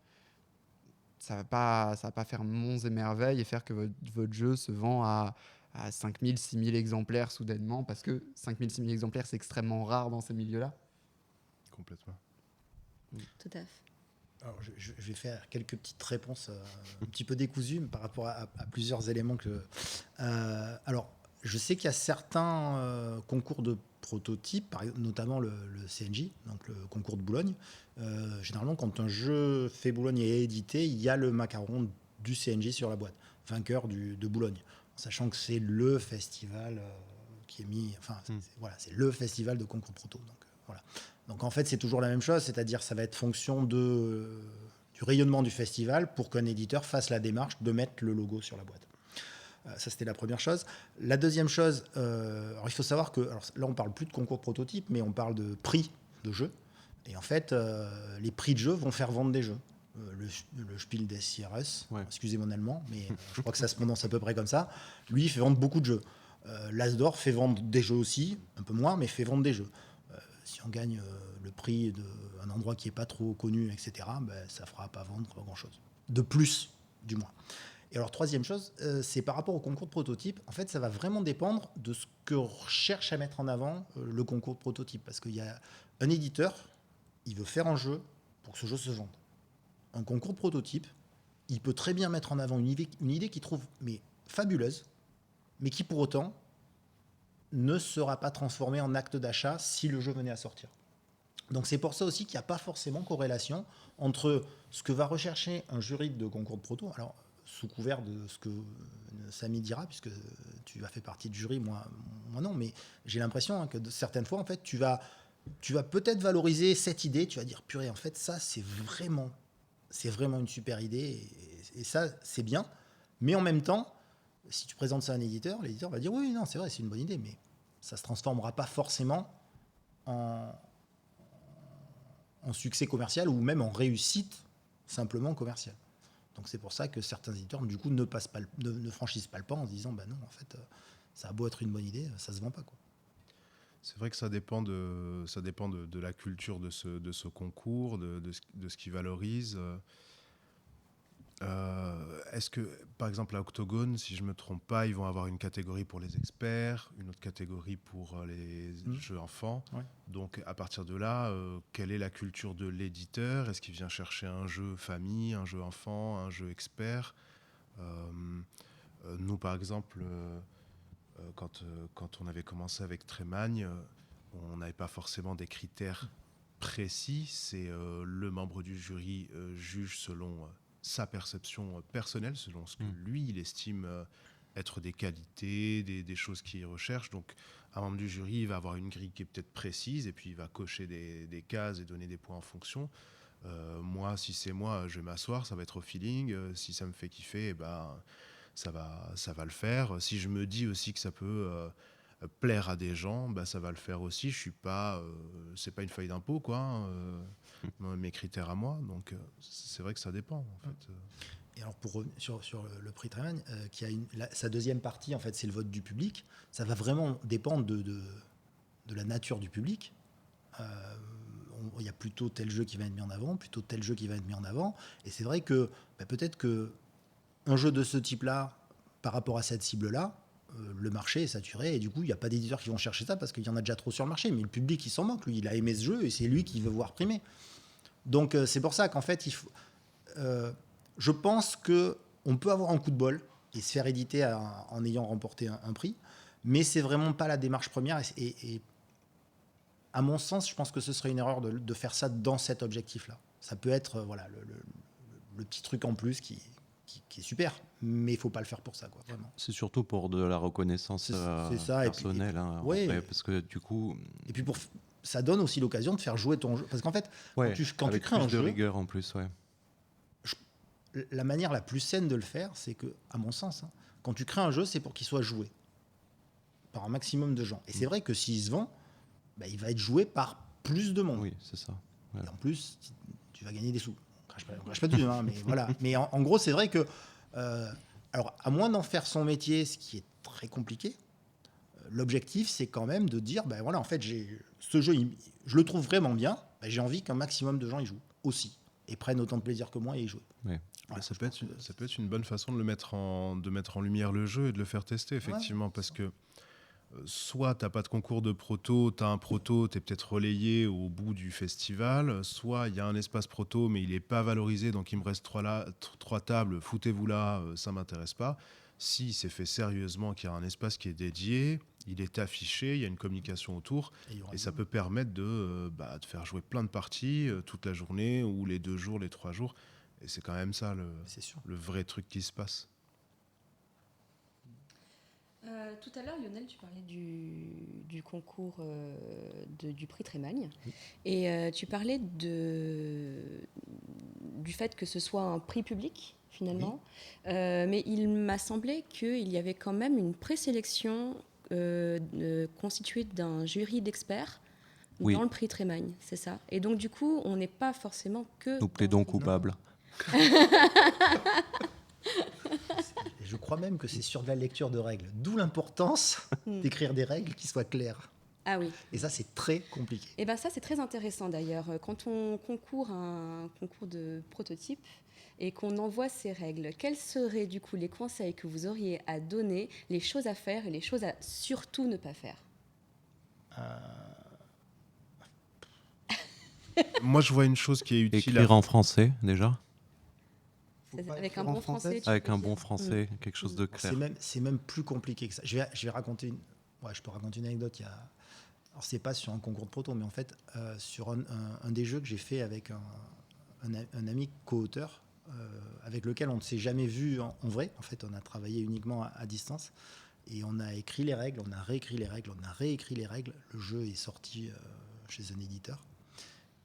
ça va pas faire monts et merveilles et faire que votre jeu se vend à 5000, 6000 exemplaires soudainement, parce que 5000, 6000 exemplaires, c'est extrêmement rare dans ces milieux-là. Complètement. Tout à fait. Alors, je vais faire quelques petites réponses un petit peu décousues par rapport à plusieurs éléments que... alors, je sais qu'il y a certains concours de prototypes, notamment le CNJ, donc le concours de Boulogne. Généralement, quand un jeu fait Boulogne est édité, il y a le macaron du CNJ sur la boîte, vainqueur de Boulogne. sachant que c'est le festival qui est mis, voilà, c'est le festival de concours proto. Donc, voilà. Donc en fait, c'est toujours la même chose, c'est-à-dire ça va être fonction du rayonnement du festival pour qu'un éditeur fasse la démarche de mettre le logo sur la boîte. Ça, c'était la première chose. La deuxième chose, alors il faut savoir que là, on parle plus de concours prototype, mais on parle de prix de jeux. Et en fait, les prix de jeux vont faire vendre des jeux. Le Spiel des Jahres, excusez mon allemand, mais je crois que ça se prononce à peu près comme ça. Lui, il fait vendre beaucoup de jeux. L'Asdor fait vendre des jeux aussi, un peu moins, mais fait vendre des jeux. Si on gagne le prix d'un endroit qui n'est pas trop connu, etc., ça ne fera pas vendre grand-chose. De plus, du moins. Et alors, troisième chose, c'est par rapport au concours de prototype. En fait, ça va vraiment dépendre de ce que recherche à mettre en avant le concours de prototype. Parce qu'il y a un éditeur, il veut faire un jeu pour que ce jeu se vende. Un concours de prototype, il peut très bien mettre en avant une idée qu'il trouve fabuleuse, mais qui pour autant ne sera pas transformée en acte d'achat si le jeu venait à sortir. Donc c'est pour ça aussi qu'il n'y a pas forcément corrélation entre ce que va rechercher un jury de concours de proto, alors sous couvert de ce que Samy dira, puisque tu as fait partie du jury, moi non, mais j'ai l'impression que de certaines fois, en fait, tu vas peut-être valoriser cette idée, tu vas dire, purée, en fait, ça, c'est vraiment une super idée, et ça, c'est bien, mais en même temps, si tu présentes ça à un éditeur, l'éditeur va dire, oui, non, c'est vrai, c'est une bonne idée, mais ça ne se transformera pas forcément en succès commercial ou même en réussite simplement commerciale. Donc c'est pour ça que certains éditeurs, du coup, ne franchissent pas le pas en se disant, non, en fait, ça a beau être une bonne idée, ça se vend pas, quoi. C'est vrai que ça dépend de la culture de ce concours, de ce qu'il valorise. Est-ce que, par exemple, à Octogone, si je ne me trompe pas, ils vont avoir une catégorie pour les experts, une autre catégorie pour les jeux enfants. Ouais. Donc, à partir de là, quelle est la culture de l'éditeur ? Est-ce qu'il vient chercher un jeu famille, un jeu enfant, un jeu expert ? Nous, par exemple, quand on avait commencé avec Trémagne, on n'avait pas forcément des critères précis. C'est le membre du jury juge selon sa perception personnelle, selon ce que lui, il estime être des qualités, des choses qu'il recherche. Donc, un membre du jury, il va avoir une grille qui est peut-être précise, et puis il va cocher des cases et donner des points en fonction. Moi, si c'est moi, je vais m'asseoir, ça va être au feeling. Si ça me fait kiffer, ça va le faire. Si je me dis aussi que ça peut plaire à des gens, ça va le faire aussi. Je suis pas, c'est pas une feuille d'impôt, quoi. Mes critères à moi, donc c'est vrai que ça dépend, en fait. Et alors pour revenir sur le prix Trémagne, qui a sa deuxième partie, en fait, c'est le vote du public. Ça va vraiment dépendre de la nature du public. Il y a plutôt tel jeu qui va être mis en avant, plutôt tel jeu qui va être mis en avant. Et c'est vrai que peut-être que un jeu de ce type-là, par rapport à cette cible-là, le marché est saturé et du coup, il n'y a pas d'éditeurs qui vont chercher ça parce qu'il y en a déjà trop sur le marché. Mais le public, il s'en manque. Lui, il a aimé ce jeu et c'est lui qui veut voir primer. Donc, c'est pour ça qu'en fait, je pense qu'on peut avoir un coup de bol et se faire éditer en ayant remporté un prix, mais c'est vraiment pas la démarche première. Et à mon sens, je pense que ce serait une erreur de faire ça dans cet objectif-là. Ça peut être le petit truc en plus qui est super, mais il ne faut pas le faire pour ça, quoi, vraiment. C'est surtout pour de la reconnaissance personnelle. Parce que du coup... Et puis ça donne aussi l'occasion de faire jouer ton jeu. Parce qu'en fait, quand tu crées un jeu... de rigueur en plus, la manière la plus saine de le faire, c'est que, à mon sens, quand tu crées un jeu, c'est pour qu'il soit joué par un maximum de gens. Et c'est vrai que s'il se vend, il va être joué par plus de monde. Oui, c'est ça. Ouais. Et en plus, tu vas gagner des sous. On ne crache pas dessus, mais voilà. Mais en gros, c'est vrai que, alors, à moins d'en faire son métier, ce qui est très compliqué, l'objectif, c'est quand même de dire, en fait, ce jeu, je le trouve vraiment bien, j'ai envie qu'un maximum de gens y jouent aussi, et prennent autant de plaisir que moi et y jouent. Ouais. Voilà, ça peut être une bonne façon de mettre en lumière le jeu et de le faire tester, effectivement, parce que soit tu n'as pas de concours de proto, tu as un proto, tu es peut-être relayé au bout du festival, soit il y a un espace proto, mais il n'est pas valorisé, donc il me reste trois tables, foutez-vous là, ça ne m'intéresse pas. Si c'est fait sérieusement, qu'il y a un espace qui est dédié, il est affiché, il y a une communication autour, et ça peut permettre de faire jouer plein de parties toute la journée, ou les 2 jours, les 3 jours, et c'est quand même ça le vrai truc qui se passe. Tout à l'heure, Lionel, tu parlais du concours du prix Trémagne. Oui. Et tu parlais du fait que ce soit un prix public, finalement. Mais il m'a semblé qu'il y avait quand même une présélection constituée d'un jury d'experts Oui. dans le prix Trémagne, c'est ça. Et donc, du coup, on n'est pas forcément que... Nous plaidons dans- coupables. Et je crois même que c'est sur de la lecture de règles. D'où l'importance d'écrire des règles qui soient claires. Ah oui. Et ça, c'est très compliqué. Et bien ça, c'est très intéressant d'ailleurs. Quand on concourt à un concours de prototype et qu'on envoie ces règles, quels seraient du coup les conseils que vous auriez à donner, les choses à faire et les choses à surtout ne pas faire? Moi, je vois une chose qui est utile Écrire en français, déjà. Avec un écrire en bon français, français, tu Avec veux un dire? bon français, quelque chose de clair. C'est même plus compliqué que ça. Je vais raconter je peux raconter une anecdote. Alors, c'est pas sur un concours de proto, mais en fait, sur un des jeux que j'ai fait avec un ami co-auteur, avec lequel on ne s'est jamais vu en vrai. En fait, on a travaillé uniquement à distance. Et on a écrit les règles, on a réécrit les règles, on a réécrit les règles. Le jeu est sorti chez un éditeur.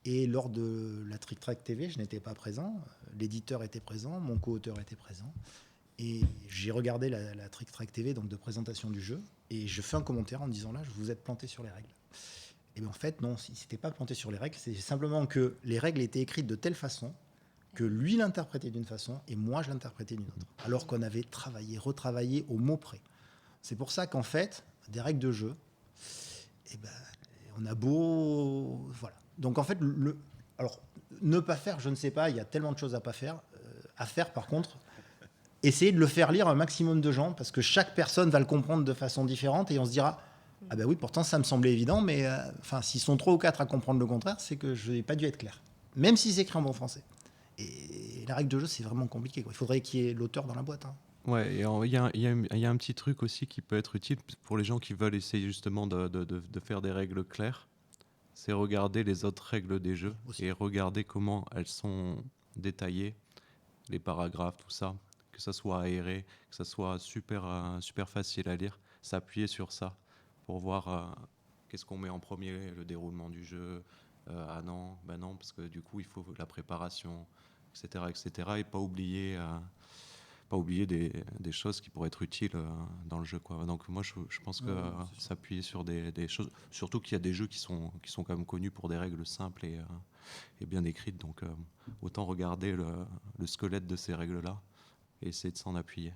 Et lors de la Trick Track TV, je n'étais pas présent. L'éditeur était présent, mon co-auteur était présent. Et j'ai regardé la Trick Track TV, donc de présentation du jeu, et je fais un commentaire en disant là, je vous êtes planté sur les règles. Et bien en fait, non, il ne s'était pas planté sur les règles, c'est simplement que les règles étaient écrites de telle façon que lui l'interprétait d'une façon et moi je l'interprétais d'une autre. Alors qu'on avait travaillé, retravaillé au mot près. C'est pour ça qu'en fait, des règles de jeu, eh ben, on a beau... Voilà. Donc en fait, alors, ne pas faire, je ne sais pas, il y a tellement de choses à pas faire. À faire, par contre, essayer de le faire lire à un maximum de gens, parce que chaque personne va le comprendre de façon différente, et on se dira, ah ben oui, pourtant ça me semblait évident, mais s'ils sont 3 ou 4 à comprendre le contraire, c'est que je n'ai pas dû être clair. Même si c'est écrit en bon français. Et la règle de jeu, c'est vraiment compliqué, quoi. Il faudrait qu'il y ait l'auteur dans la boîte. Hein. Ouais, et il y a un petit truc aussi qui peut être utile pour les gens qui veulent essayer justement de faire des règles claires. C'est regarder les autres règles des jeux Aussi. et regarder comment elles sont détaillées, les paragraphes, tout ça, que ça soit aéré, que ça soit super facile à lire, s'appuyer sur ça pour voir qu'est-ce qu'on met en premier, le déroulement du jeu. Ah non, ben non, parce que du coup il faut la préparation, etc., et pas oublier des choses qui pourraient être utiles dans le jeu, quoi. Donc moi je pense que s'appuyer sur des choses, surtout qu'il y a des jeux qui sont quand même connus pour des règles simples et bien écrites, donc autant regarder le squelette de ces règles-là et essayer de s'en appuyer.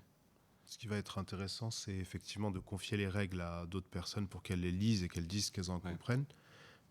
Ce qui va être intéressant, c'est effectivement de confier les règles à d'autres personnes pour qu'elles les lisent et qu'elles disent ce qu'elles en comprennent.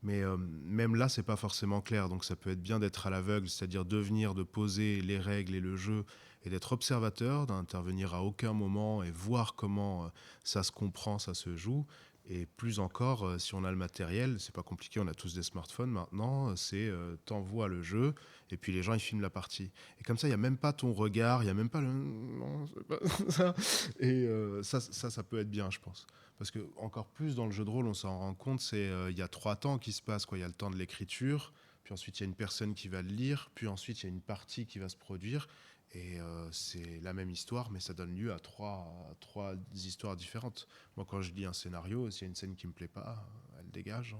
Mais même là, c'est pas forcément clair. Donc ça peut être bien d'être à l'aveugle, c'est-à-dire de poser les règles et le jeu et d'être observateur, d'intervenir à aucun moment et voir comment ça se comprend, ça se joue. Et plus encore, si on a le matériel, c'est pas compliqué, on a tous des smartphones maintenant, c'est t'envoies le jeu et puis les gens ils filment la partie. Et comme ça, il n'y a même pas ton regard, il n'y a même pas le... Non, c'est pas ça. Et ça peut être bien, je pense. Parce que encore plus dans le jeu de rôle, on s'en rend compte, il y a 3 temps qui se passent, quoi. Il y a le temps de l'écriture, puis ensuite il y a une personne qui va le lire, puis ensuite il y a une partie qui va se produire. Et c'est la même histoire, mais ça donne lieu à trois histoires différentes. Moi, quand je lis un scénario, s'il y a une scène qui me plaît pas, elle dégage, hein.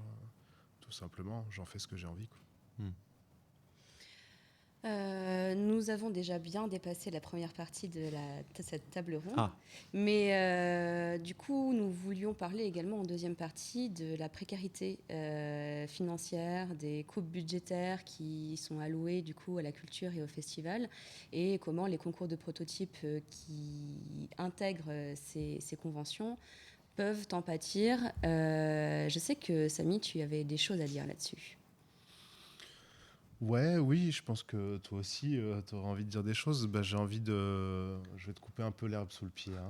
Tout simplement. J'en fais ce que j'ai envie, quoi. Nous avons déjà bien dépassé la première partie de cette table ronde. Ah. Mais du coup, nous voulions parler également en deuxième partie de la précarité financière, des coupes budgétaires qui sont allouées du coup à la culture et au festival, et comment les concours de prototypes qui intègrent ces conventions peuvent en pâtir. Je sais que Samy, tu avais des choses à dire là-dessus. Oui, je pense que toi aussi, tu auras envie de dire des choses. Bah, Je vais te couper un peu l'herbe sous le pied, hein.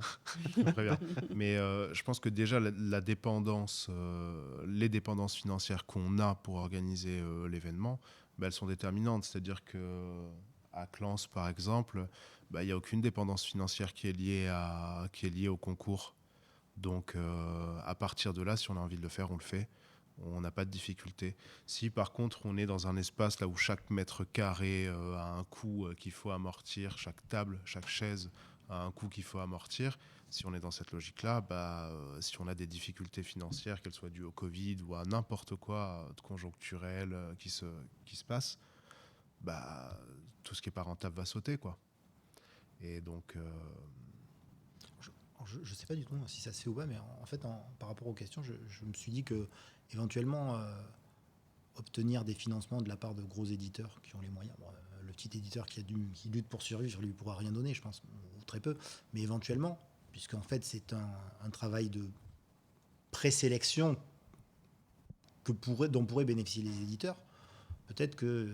Je te préviens. Mais je pense que déjà, la dépendance, les dépendances financières qu'on a pour organiser l'événement, bah, elles sont déterminantes. C'est-à-dire qu'à Clans, par exemple, bah, il n'y a aucune dépendance financière qui est liée au concours. Donc, à partir de là, si on a envie de le faire, on le fait. On n'a pas de difficulté. Si par contre on est dans un espace là où chaque mètre carré a un coût qu'il faut amortir, chaque table, chaque chaise un coût qu'il faut amortir. Si on est dans cette logique-là, si on a des difficultés financières, qu'elles soient dues au Covid ou à n'importe quoi de conjoncturel qui se passe, tout ce qui n'est pas rentable va sauter, quoi. Et donc... Je ne sais pas du tout si ça se fait ou pas, mais en fait, par rapport aux questions, je me suis dit que éventuellement obtenir des financements de la part de gros éditeurs qui ont les moyens. Bon, le petit éditeur qui lutte pour survivre, lui pourra rien donner, je pense, ou très peu, mais éventuellement, puisqu'en fait c'est un travail de présélection dont pourraient bénéficier les éditeurs. Peut-être que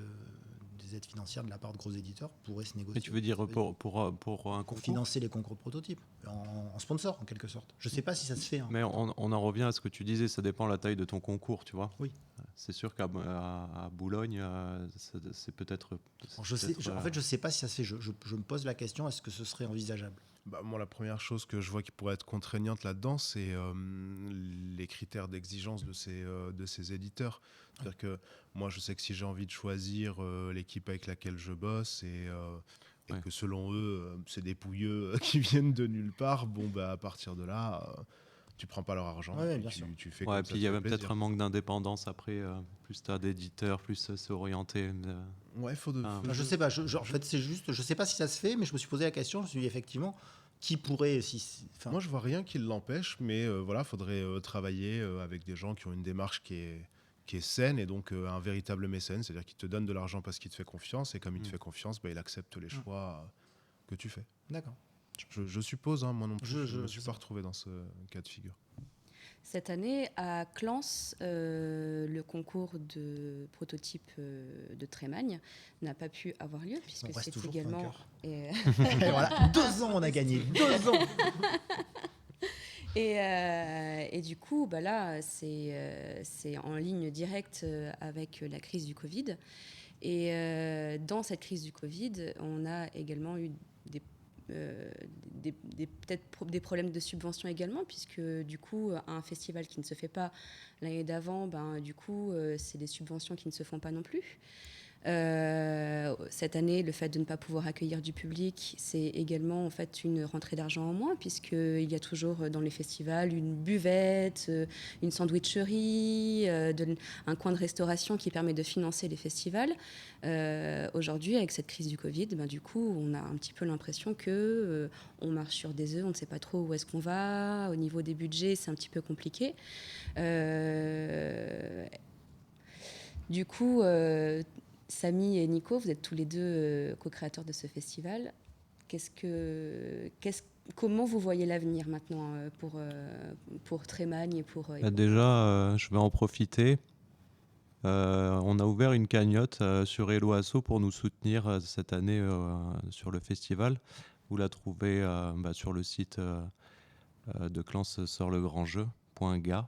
des aides financières de la part de gros éditeurs pourraient se négocier. Et tu veux dire pour un concours pour financer les concours de prototypes, en sponsor en quelque sorte. Je ne sais pas si ça se fait. Mais on en revient à ce que tu disais, ça dépend de la taille de ton concours, tu vois. Oui. C'est sûr qu'à Boulogne, c'est peut-être... En fait, je ne sais pas si ça se fait. Je me pose la question, est-ce que ce serait envisageable ? Moi, la première chose que je vois qui pourrait être contraignante là-dedans, c'est les critères d'exigence de ces éditeurs. C'est-à-dire que moi, je sais que si j'ai envie de choisir l'équipe avec laquelle je bosse et que selon eux, c'est des pouilleux qui viennent de nulle part, à partir de là, tu prends pas leur argent. Ouais, Tu fais Ouais, comme puis ça il y te avait fait peut-être plaisir. un manque d'indépendance après, plus tu as d'éditeurs, plus c'est orienté. Ouais, je sais pas. En fait, c'est juste, je sais pas si ça se fait, mais je me suis posé la question. Je me suis dit effectivement, qui pourrait, Moi, je vois rien qui l'empêche, mais faudrait travailler avec des gens qui ont une démarche qui est saine et donc un véritable mécène, c'est-à-dire qu'il te donne de l'argent parce qu'il te fait confiance et comme il te fait confiance, il accepte les choix que tu fais. D'accord. Je suppose, moi non plus, je ne me suis sais pas pas. retrouvé dans ce cas de figure. Cette année, à Clans, le concours de prototype de Trémagne n'a pas pu avoir lieu, puisque On reste c'est toujours également... vainqueur. Et, Et voilà, 2 ans on a gagné, 2 ans. et du coup, là, c'est en ligne directe avec la crise du Covid. Et dans cette crise du Covid, on a également eu peut-être des problèmes de subvention également, puisque du coup, un festival qui ne se fait pas l'année d'avant, du coup, c'est des subventions qui ne se font pas non plus. Cette année, le fait de ne pas pouvoir accueillir du public, c'est également en fait une rentrée d'argent en moins, puisqu'il y a toujours dans les festivals une buvette, une sandwicherie, un coin de restauration qui permet de financer les festivals. Aujourd'hui, avec cette crise du Covid, du coup, on a un petit peu l'impression que on marche sur des œufs, on ne sait pas trop où est-ce qu'on va. Au niveau des budgets, c'est un petit peu compliqué. Du coup, Samy et Nico, vous êtes tous les deux co-créateurs de ce festival. Comment vous voyez l'avenir maintenant pour Trémagne et pour... Déjà, je vais en profiter. On a ouvert une cagnotte sur Hello Asso pour nous soutenir cette année sur le festival. Vous la trouvez sur le site de Clans sort le grand jeu.ga.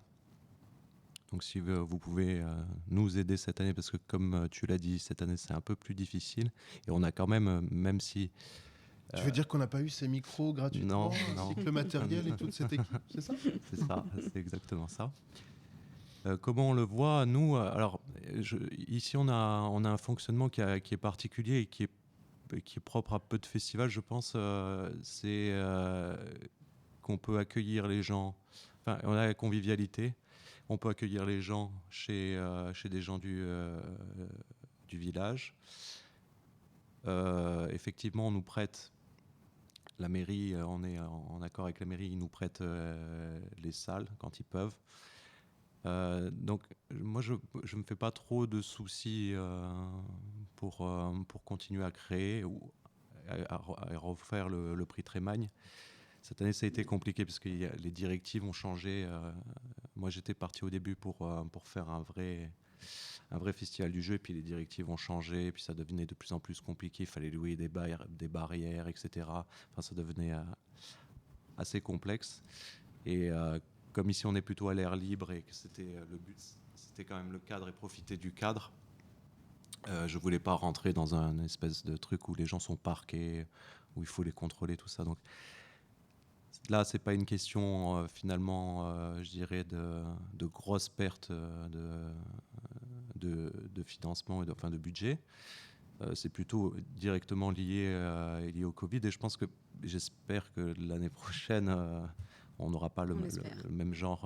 Donc si vous pouvez nous aider cette année, parce que comme tu l'as dit, cette année c'est un peu plus difficile. Et on a quand même si... Tu veux dire qu'on n'a pas eu ces micros gratuitement, ainsi que le matériel et toute cette équipe, c'est ça ? C'est ça, c'est exactement ça. Comment on le voit, nous, alors ici on a un fonctionnement qui est particulier et qui est propre à peu de festivals, je pense. C'est qu'on peut accueillir les gens, enfin on a la convivialité, on peut accueillir les gens chez des gens du village. Effectivement, on nous prête, la mairie, on est en accord avec la mairie, ils nous prêtent les salles quand ils peuvent. Donc moi je me fais pas trop de soucis pour continuer à créer ou à refaire le prix Trémagne. Cette année ça a été compliqué parce que les directives ont changé. Moi j'étais parti au début pour faire un vrai festival du jeu, et puis les directives ont changé, et puis ça devenait de plus en plus compliqué, il fallait louer des barrières, etc. Enfin ça devenait assez complexe. Et comme ici on est plutôt à l'air libre et que le but c'était quand même le cadre et profiter du cadre, je voulais pas rentrer dans un espèce de truc où les gens sont parqués, où il faut les contrôler, tout ça. Donc là c'est pas une question finalement je dirais de grosses pertes de financement et de budget. C'est plutôt directement lié au Covid, et je pense que j'espère que l'année prochaine, on n'aura pas On l'espère. le même genre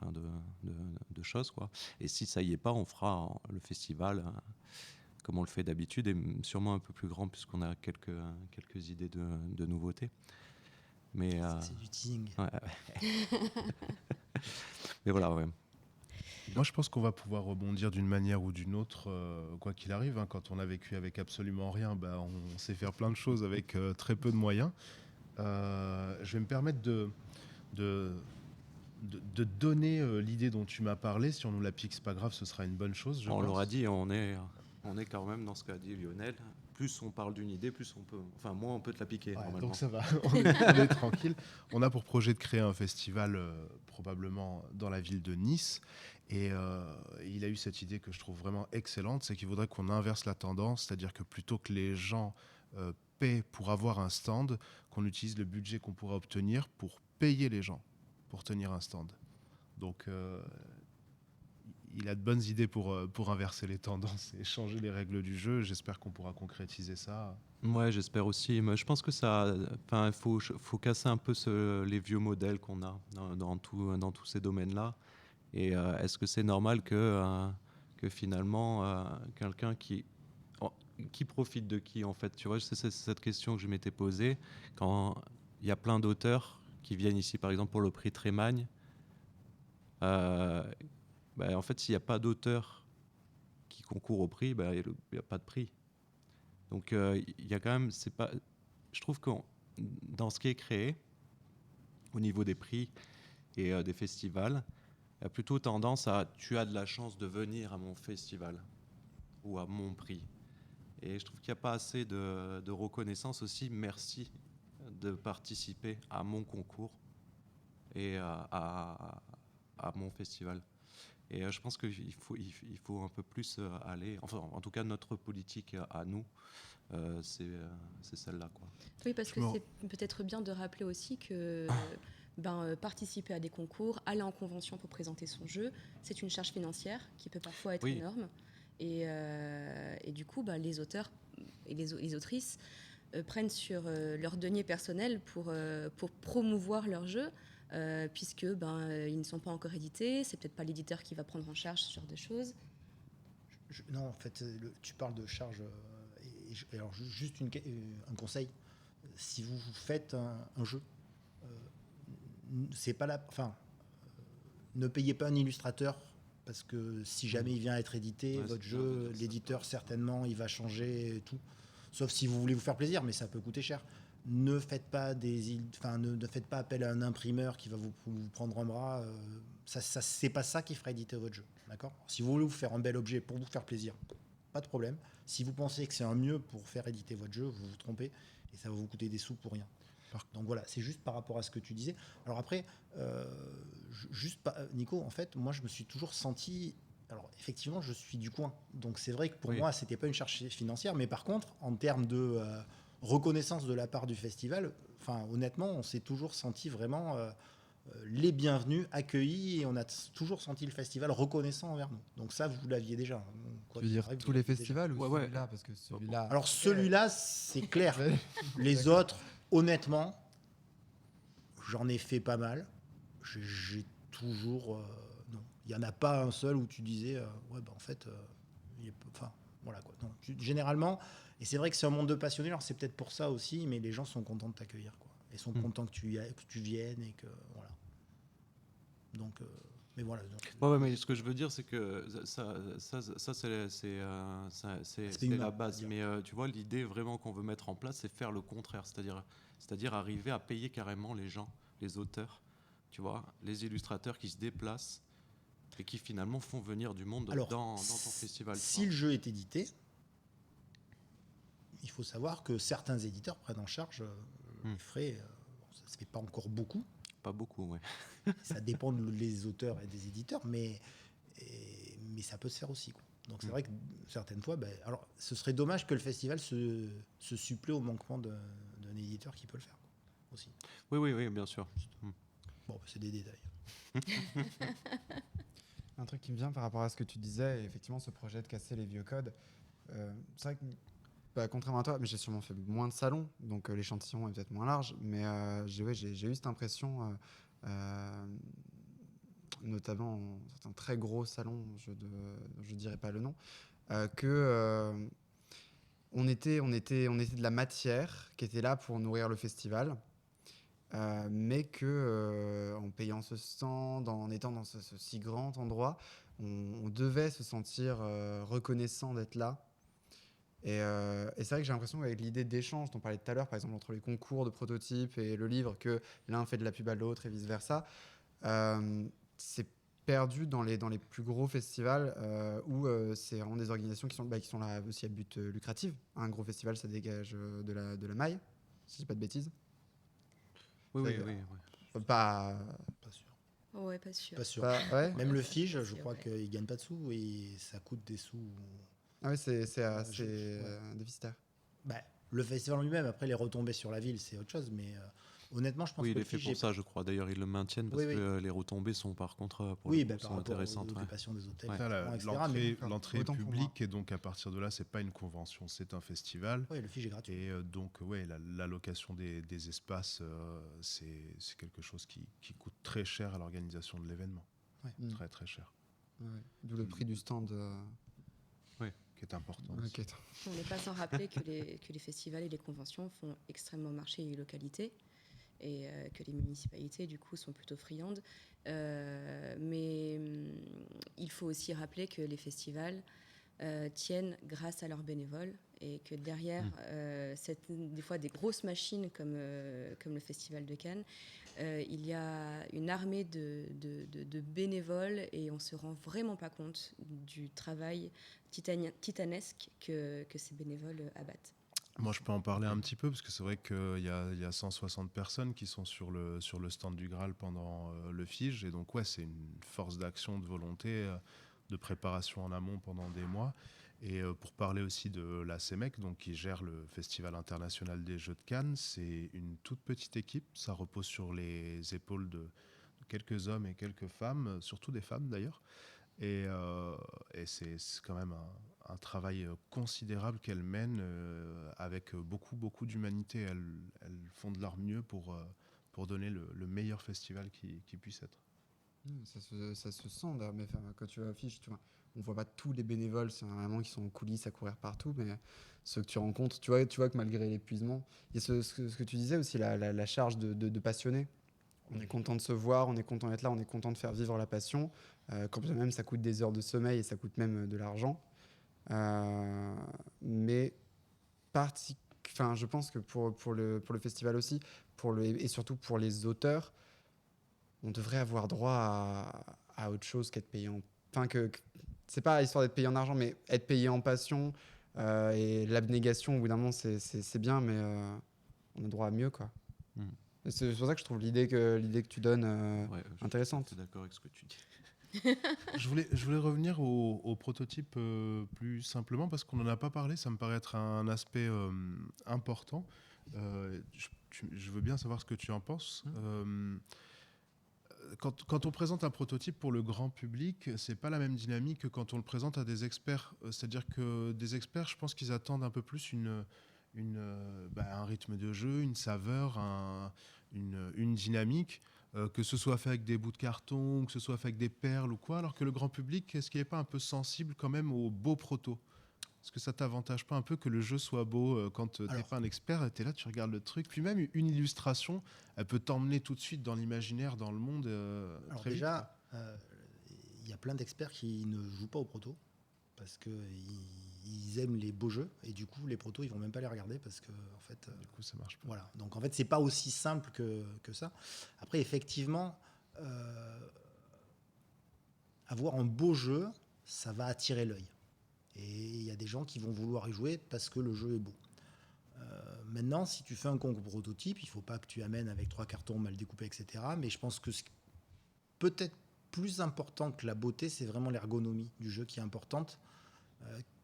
enfin, de choses, quoi. Et si ça y est pas, on fera le festival comme on le fait d'habitude, et sûrement un peu plus grand, puisqu'on a quelques idées de nouveautés. Mais, Ça, c'est du teasing. ouais. Mais voilà, ouais. Moi, je pense qu'on va pouvoir rebondir d'une manière ou d'une autre, quoi qu'il arrive, hein. Quand on a vécu avec absolument rien, bah, on sait faire plein de choses avec très peu de moyens. Je vais me permettre de donner l'idée dont tu m'as parlé. Si on nous la pique, c'est pas grave, ce sera une bonne chose, je On pense. l'aura dit, on est quand même dans ce qu'a dit Lionel. Plus on parle d'une idée, plus on peut, enfin moins on peut te la piquer, Ouais, normalement. donc ça va, on est tranquille. On a pour projet de créer un festival probablement dans la ville de Nice. Et il a eu cette idée que je trouve vraiment excellente, c'est qu'il voudrait qu'on inverse la tendance, c'est-à-dire que plutôt que les gens paient pour avoir un stand, qu'on utilise le budget qu'on pourra obtenir pour payer les gens pour tenir un stand. Donc il a de bonnes idées pour inverser les tendances et changer les règles du jeu. J'espère qu'on pourra concrétiser ça. Ouais, j'espère aussi. Mais je pense que ça, enfin, faut casser un peu les vieux modèles qu'on a dans tous ces domaines-là. Et est-ce que c'est normal que finalement quelqu'un qui profite de qui, en fait? Tu vois, c'est cette question que je m'étais posée quand il y a plein d'auteurs qui viennent ici, par exemple pour le prix Trémagne. En fait, s'il n'y a pas d'auteur qui concourt au prix, il n'y a pas de prix. Donc il y a quand même, je trouve que dans ce qui est créé, au niveau des prix et des festivals, il y a plutôt tendance à tu as de la chance de venir à mon festival ou à mon prix. Et je trouve qu'il n'y a pas assez de reconnaissance aussi. Merci de participer à mon concours et à mon festival. Et je pense qu'il faut un peu plus aller, enfin en tout cas notre politique à nous, c'est celle-là, quoi. Oui, parce que c'est peut-être bien de rappeler aussi que participer à des concours, aller en convention pour présenter son jeu, c'est une charge financière qui peut parfois être énorme. Et du coup, les auteurs et les autrices prennent sur leur denier personnel pour promouvoir leur jeu, puisque ils ne sont pas encore édités. C'est peut-être pas l'éditeur qui va prendre en charge ce genre de choses. Non, en fait, tu parles de charge. Alors, juste un conseil. Si vous faites un jeu, c'est pas la. Enfin, ne payez pas un illustrateur, parce que si jamais il vient à être édité, votre jeu, l'éditeur, certainement, il va changer et tout. Sauf si vous voulez vous faire plaisir, mais ça peut coûter cher. Ne faites pas ne faites pas appel à un imprimeur qui va vous prendre en bras. C'est pas ça qui fera éditer votre jeu, d'accord ? Si vous voulez vous faire un bel objet pour vous faire plaisir, pas de problème. Si vous pensez que c'est un mieux pour faire éditer votre jeu, vous vous trompez et ça va vous coûter des sous pour rien. Donc voilà, c'est juste par rapport à ce que tu disais. Alors après, Nico, en fait, moi je me suis toujours senti. Alors effectivement, je suis du coin, donc c'est vrai que pour moi, c'était pas une charge financière, mais par contre, en termes de reconnaissance de la part du festival, enfin honnêtement, on s'est toujours senti vraiment les bienvenus, accueillis, et on a toujours senti le festival reconnaissant envers nous. Donc ça, vous l'aviez déjà. Tu veux dire tous les festivals ou celui-là, parce que celui-là. Alors celui-là, c'est clair. Les autres, honnêtement, j'en ai fait pas mal. J'ai toujours. Non, il y en a pas un seul où tu disais, en fait, enfin, voilà quoi. Non, généralement, et c'est vrai que c'est un monde de passionnés. Alors c'est peut-être pour ça aussi, mais les gens sont contents de t'accueillir, quoi. Et sont contents que tu viennes et que voilà. Donc, mais voilà. Donc, mais ce que je veux dire, c'est que ça c'est la base. Mais tu vois, l'idée vraiment qu'on veut mettre en place, c'est faire le contraire, c'est-à-dire arriver à payer carrément les gens, les auteurs, tu vois, les illustrateurs qui se déplacent et qui finalement font venir du monde dans ton festival. Si le jeu est édité, il faut savoir que certains éditeurs prennent en charge les frais. Ça ne se fait pas encore beaucoup. Pas beaucoup, ouais. Ça dépend des auteurs et des éditeurs, mais ça peut se faire aussi, quoi. Donc c'est vrai que certaines fois, alors ce serait dommage que le festival se supplée au manquement d'un éditeur qui peut le faire, quoi, aussi. Oui, bien sûr. Bon, c'est des détails. Un truc qui me vient par rapport à ce que tu disais, et effectivement ce projet de casser les vieux codes, c'est vrai que Bah, contrairement à toi, mais j'ai sûrement fait moins de salons, donc l'échantillon est peut-être moins large, mais j'ai eu cette impression, notamment dans certains très gros salons, je dirais pas le nom, que on était de la matière qui était là pour nourrir le festival, mais que en payant ce stand, en étant dans ce si grand endroit, on devait se sentir reconnaissant d'être là. Et c'est vrai que j'ai l'impression qu'avec l'idée d'échange dont on parlait tout à l'heure, par exemple entre les concours de prototypes et le livre, que l'un fait de la pub à l'autre et vice-versa, c'est perdu dans les plus gros festivals où c'est vraiment des organisations qui sont là aussi à but lucratif. Un gros festival, ça dégage de la maille, si je dis pas de bêtises. Oui, C'est- oui, oui, oui. Pas, Pas sûr. Ouais, pas sûr. Pas sûr. ouais. Même le Fige, je C'est crois vrai. qu'il gagne pas de sous et ça coûte des sous. Ah oui, c'est je- ouais. déficitaire. Bah, le festival en lui-même, après les retombées sur la ville, c'est autre chose. Mais honnêtement, je pense Oui, que il le est fait Fige. pour ça, je crois. D'ailleurs, ils le maintiennent parce Oui, oui. que les retombées sont par contre pour Oui, le bah, coup, par sont rapport aux intéressantes. Ouais. occupations des hôtels, Ouais. Ça, etc. Mais bon, l'entrée est autant pour moi. publique et donc à partir de là, c'est pas une convention, c'est un festival. ouais, le Fige est gratuit. Et donc, ouais, l'allocation des espaces, c'est quelque chose qui coûte très cher à l'organisation de l'événement. Mm. Très, très cher. Ouais. D'où le prix du stand. Qui est important. Ok. aussi. On n'est pas sans rappeler que les festivals et les conventions font extrêmement marcher les localités et que les municipalités, du coup, sont plutôt friandes. Mais il faut aussi rappeler que les festivals tiennent grâce à leurs bénévoles et que derrière des fois des grosses machines comme le Festival de Cannes, il y a une armée de bénévoles et on ne se rend vraiment pas compte du travail titanesque que ces bénévoles abattent. Moi, je peux en parler un petit peu parce que c'est vrai qu'il y a 160 personnes qui sont sur le stand du Graal pendant le Fige. Et donc, ouais, c'est une force d'action, de volonté, de préparation en amont pendant des mois. Et pour parler aussi de la CEMEC, donc, qui gère le Festival international des Jeux de Cannes, c'est une toute petite équipe. Ça repose sur les épaules de quelques hommes et quelques femmes, surtout des femmes d'ailleurs. Et c'est quand même un travail considérable qu'elles mènent avec beaucoup, beaucoup d'humanité. Elles font de leur mieux pour donner le meilleur festival qui puisse être. Ça se sent d'ailleurs, mais enfin, quand tu affiches, on voit pas tous les bénévoles, c'est vraiment qui sont en coulisses à courir partout, mais ceux que tu rencontres, tu vois que malgré l'épuisement, il y a ce que tu disais aussi, la charge de passionnés. On est content de se voir, on est content d'être là, on est content de faire vivre la passion. Quand bien même ça coûte des heures de sommeil et ça coûte même de l'argent. Mais je pense que pour le festival aussi, et surtout pour les auteurs, on devrait avoir droit à autre chose qu'être payé en... Enfin, c'est pas histoire d'être payé en argent, mais être payé en passion et l'abnégation, au bout d'un moment, c'est bien, mais on a droit à mieux, quoi. Mm. Et c'est pour ça que je trouve l'idée que tu donnes Ouais, intéressante. Je suis d'accord avec ce que tu dis. Je voulais revenir au prototype plus simplement parce qu'on n'en a pas parlé. Ça me paraît être un aspect important. Je veux bien savoir ce que tu en penses. Quand on présente un prototype pour le grand public, c'est pas la même dynamique que quand on le présente à des experts. C'est-à-dire que des experts, je pense qu'ils attendent un peu plus un rythme de jeu, une saveur, une dynamique, que ce soit fait avec des bouts de carton, que ce soit fait avec des perles ou quoi, alors que le grand public, est-ce qu'il n'est pas un peu sensible quand même aux beaux protos? Est-ce que ça t'avantage pas un peu que le jeu soit beau quand tu n'es pas un expert, tu es là, tu regardes le truc, puis même une illustration, elle peut t'emmener tout de suite dans l'imaginaire, dans le monde. Alors très déjà, il y a plein d'experts qui ne jouent pas au proto parce qu'ils aiment les beaux jeux et du coup les protos ils vont même pas les regarder parce que en fait vite. Du coup, ça marche pas. voilà, donc en fait c'est pas aussi simple que ça. Après effectivement avoir un beau jeu ça va attirer l'œil et il y a des gens qui vont vouloir y jouer parce que le jeu est beau. Maintenant si tu fais un concours prototype il faut pas que tu amènes avec 3 cartons mal découpés etc, mais je pense que peut-être plus important que la beauté, c'est vraiment l'ergonomie du jeu qui est importante,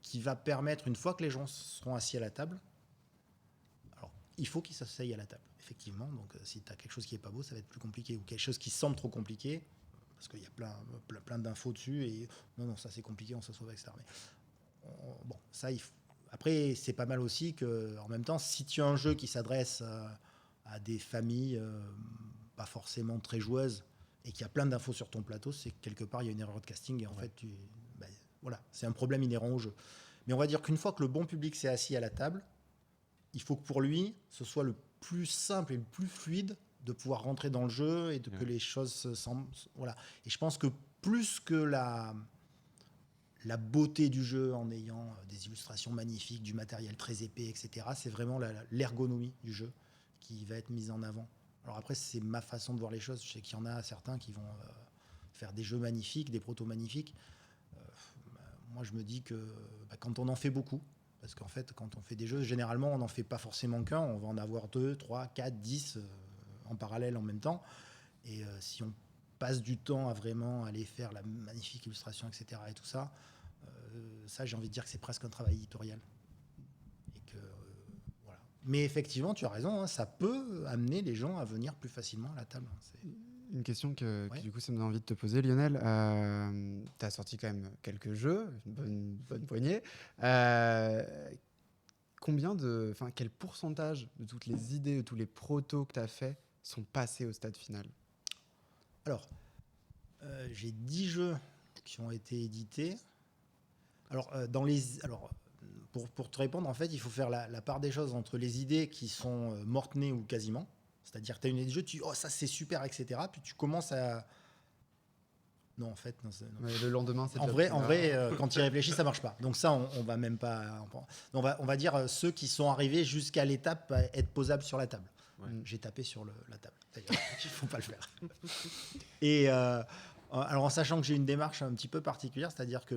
qui va permettre, une fois que les gens seront assis à la table, alors il faut qu'ils s'asseyent à la table, effectivement, donc si tu as quelque chose qui n'est pas beau, ça va être plus compliqué, ou quelque chose qui semble trop compliqué, parce qu'il y a plein d'infos dessus, et non, ça c'est compliqué, on s'assoit, etc. Mais, bon, ça, Après, c'est pas mal aussi que, en même temps, si tu as un jeu qui s'adresse à des familles pas forcément très joueuses et qu'il y a plein d'infos sur ton plateau, c'est que quelque part il y a une erreur de casting et en fait, voilà, c'est un problème inhérent au jeu. Mais on va dire qu'une fois que le bon public s'est assis à la table, il faut que pour lui, ce soit le plus simple et le plus fluide de pouvoir rentrer dans le jeu et que les choses se semblent. Voilà. Et je pense que plus que la beauté du jeu en ayant des illustrations magnifiques, du matériel très épais, etc., c'est vraiment l'ergonomie du jeu qui va être mise en avant. Alors après, c'est ma façon de voir les choses. Je sais qu'il y en a certains qui vont faire des jeux magnifiques, des protos magnifiques. Moi, je me dis que quand on en fait beaucoup, parce qu'en fait, quand on fait des jeux, généralement, on n'en fait pas forcément qu'un, on va en avoir 2, 3, 4, 10 en parallèle en même temps. Et si on passe du temps à vraiment aller faire la magnifique illustration, etc., et tout ça, ça, j'ai envie de dire que c'est presque un travail éditorial. Et que, voilà. Mais effectivement, tu as raison, hein, ça peut amener les gens à venir plus facilement à la table. Une question que du coup ça me donne envie de te poser, Lionel. Tu as sorti quand même quelques jeux, une bonne poignée. Quel pourcentage de toutes les idées, de tous les protos que tu as fait sont passés au stade final? Alors, j'ai 10 jeux qui ont été édités. Alors, pour te répondre, en fait, il faut faire la part des choses entre les idées qui sont mortes-nées ou quasiment. C'est-à-dire que tu as une idée de jeu, tu dis « Oh, ça, c'est super, etc. » Puis tu commences à... Non, en fait, non. Le lendemain, c'est en vrai, quand tu y réfléchis, ça marche pas. Donc ça, on va même pas... On va dire ceux qui sont arrivés jusqu'à l'étape à être posables sur la table. Ouais. J'ai tapé sur la table. D'ailleurs, il ne faut pas le faire. Et alors, en sachant que j'ai une démarche un petit peu particulière, c'est-à-dire que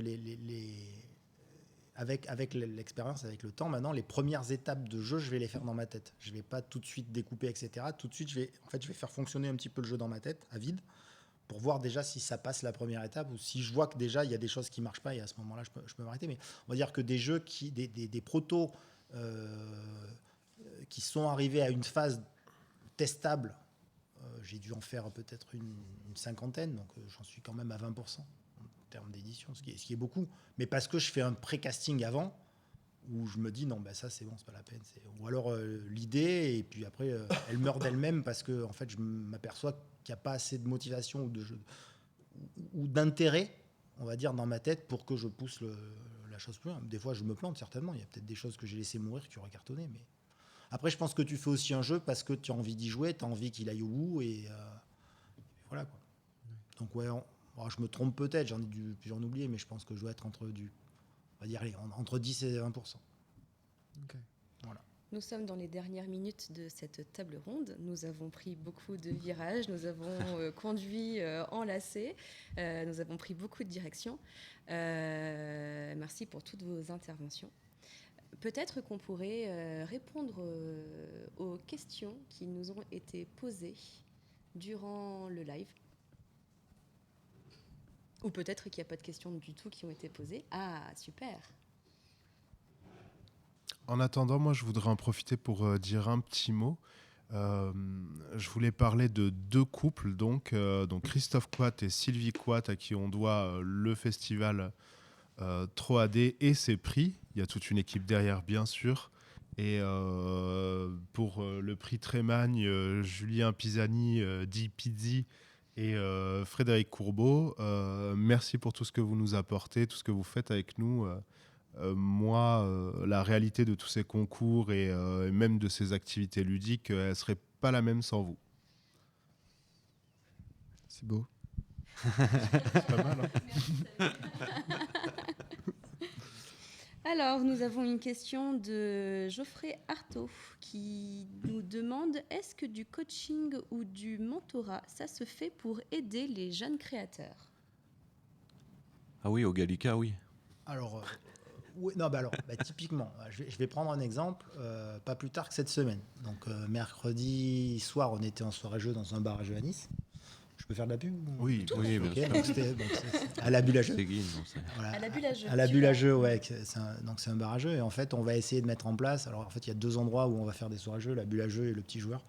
avec l'expérience, avec le temps, maintenant, les premières étapes de jeu, je vais les faire dans ma tête. Je ne vais pas tout de suite découper, etc. Tout de suite, je vais faire fonctionner un petit peu le jeu dans ma tête, à vide, pour voir déjà si ça passe la première étape ou si je vois que déjà, il y a des choses qui ne marchent pas et à ce moment-là, je peux m'arrêter. Mais on va dire que des jeux, des protos qui sont arrivés à une phase testable, j'ai dû en faire peut-être une cinquantaine, donc j'en suis quand même à 20%. Termes d'édition, ce qui est beaucoup, mais parce que je fais un pré-casting avant où je me dis non, ça c'est bon, c'est pas la peine. Ou alors l'idée, et puis après elle meurt d'elle-même parce que en fait je m'aperçois qu'il n'y a pas assez de motivation ou d'intérêt, on va dire, dans ma tête pour que je pousse la chose plus loin. Des fois je me plante certainement, il y a peut-être des choses que j'ai laissées mourir qui auraient cartonné, mais après je pense que tu fais aussi un jeu parce que tu as envie d'y jouer, tu as envie qu'il aille au bout et voilà quoi. Donc ouais, je me trompe peut-être, j'en ai dû en oublier, mais je pense que je dois être entre 10 et 20%. Okay. Voilà. Nous sommes dans les dernières minutes de cette table ronde. Nous avons pris beaucoup de virages, nous avons conduit en lacet, nous avons pris beaucoup de directions. Merci pour toutes vos interventions. Peut-être qu'on pourrait répondre aux questions qui nous ont été posées durant le live. Ou peut-être qu'il n'y a pas de questions du tout qui ont été posées. Ah, super. En attendant, moi, je voudrais en profiter pour dire un petit mot. Je voulais parler de 2 couples, donc Christophe Quat et Sylvie Quat, à qui on doit le festival 3AD et ses prix. Il y a toute une équipe derrière, bien sûr. Et pour le prix Trémagne, Julien Pisani, Di Pizzi et Frédéric Courbeau, merci pour tout ce que vous nous apportez, tout ce que vous faites avec nous. Moi, la réalité de tous ces concours et même de ces activités ludiques, elle ne serait pas la même sans vous. C'est beau. C'est pas mal, hein. Alors, nous avons une question de Geoffrey Artaud qui nous demande « Est-ce que du coaching ou du mentorat, ça se fait pour aider les jeunes créateurs ?» Ah oui, au Gallica, oui. Alors, typiquement, je vais prendre un exemple, pas plus tard que cette semaine. Donc, mercredi soir, on était en soirée jeu dans un bar à jeux à Nice. Je peux faire de la pub? Oui, bien sûr. Donc c'était à la Bulle à Jeux. À la Bulle à Jeux. À la Bulle à Jeux, ouais. Donc c'est un bar à jeux. Et en fait, on va essayer de mettre en place. Alors en fait, il y a 2 endroits où on va faire des soirées jeux, la Bulle à Jeux et le Petit Joueur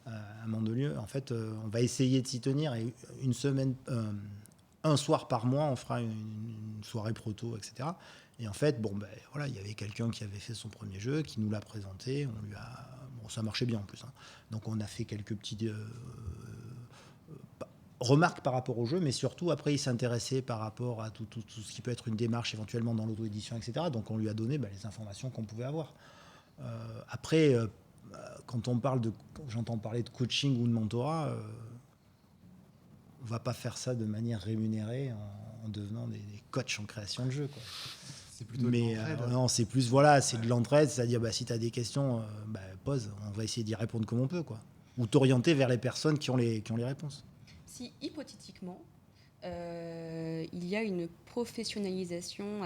à Mandelieu. En fait, on va essayer de s'y tenir. Et une semaine, un soir par mois, on fera une soirée proto, etc. Et en fait, voilà, il y avait quelqu'un qui avait fait son premier jeu, qui nous l'a présenté. Ça marchait bien en plus. Hein. Donc on a fait quelques petites remarques par rapport au jeu, mais surtout après il s'intéressait par rapport à tout ce qui peut être une démarche éventuellement dans l'auto-édition, etc. Donc on lui a donné les informations qu'on pouvait avoir. Après, quand j'entends parler de coaching ou de mentorat, on va pas faire ça de manière rémunérée en devenant des coachs en création de jeu, quoi. C'est plutôt Mais non, c'est plus c'est de l'entraide, c'est-à-dire si tu as des questions, pose, on va essayer d'y répondre comme on peut, quoi. Ou t'orienter vers les personnes qui ont les réponses. Si hypothétiquement, il y a une professionnalisation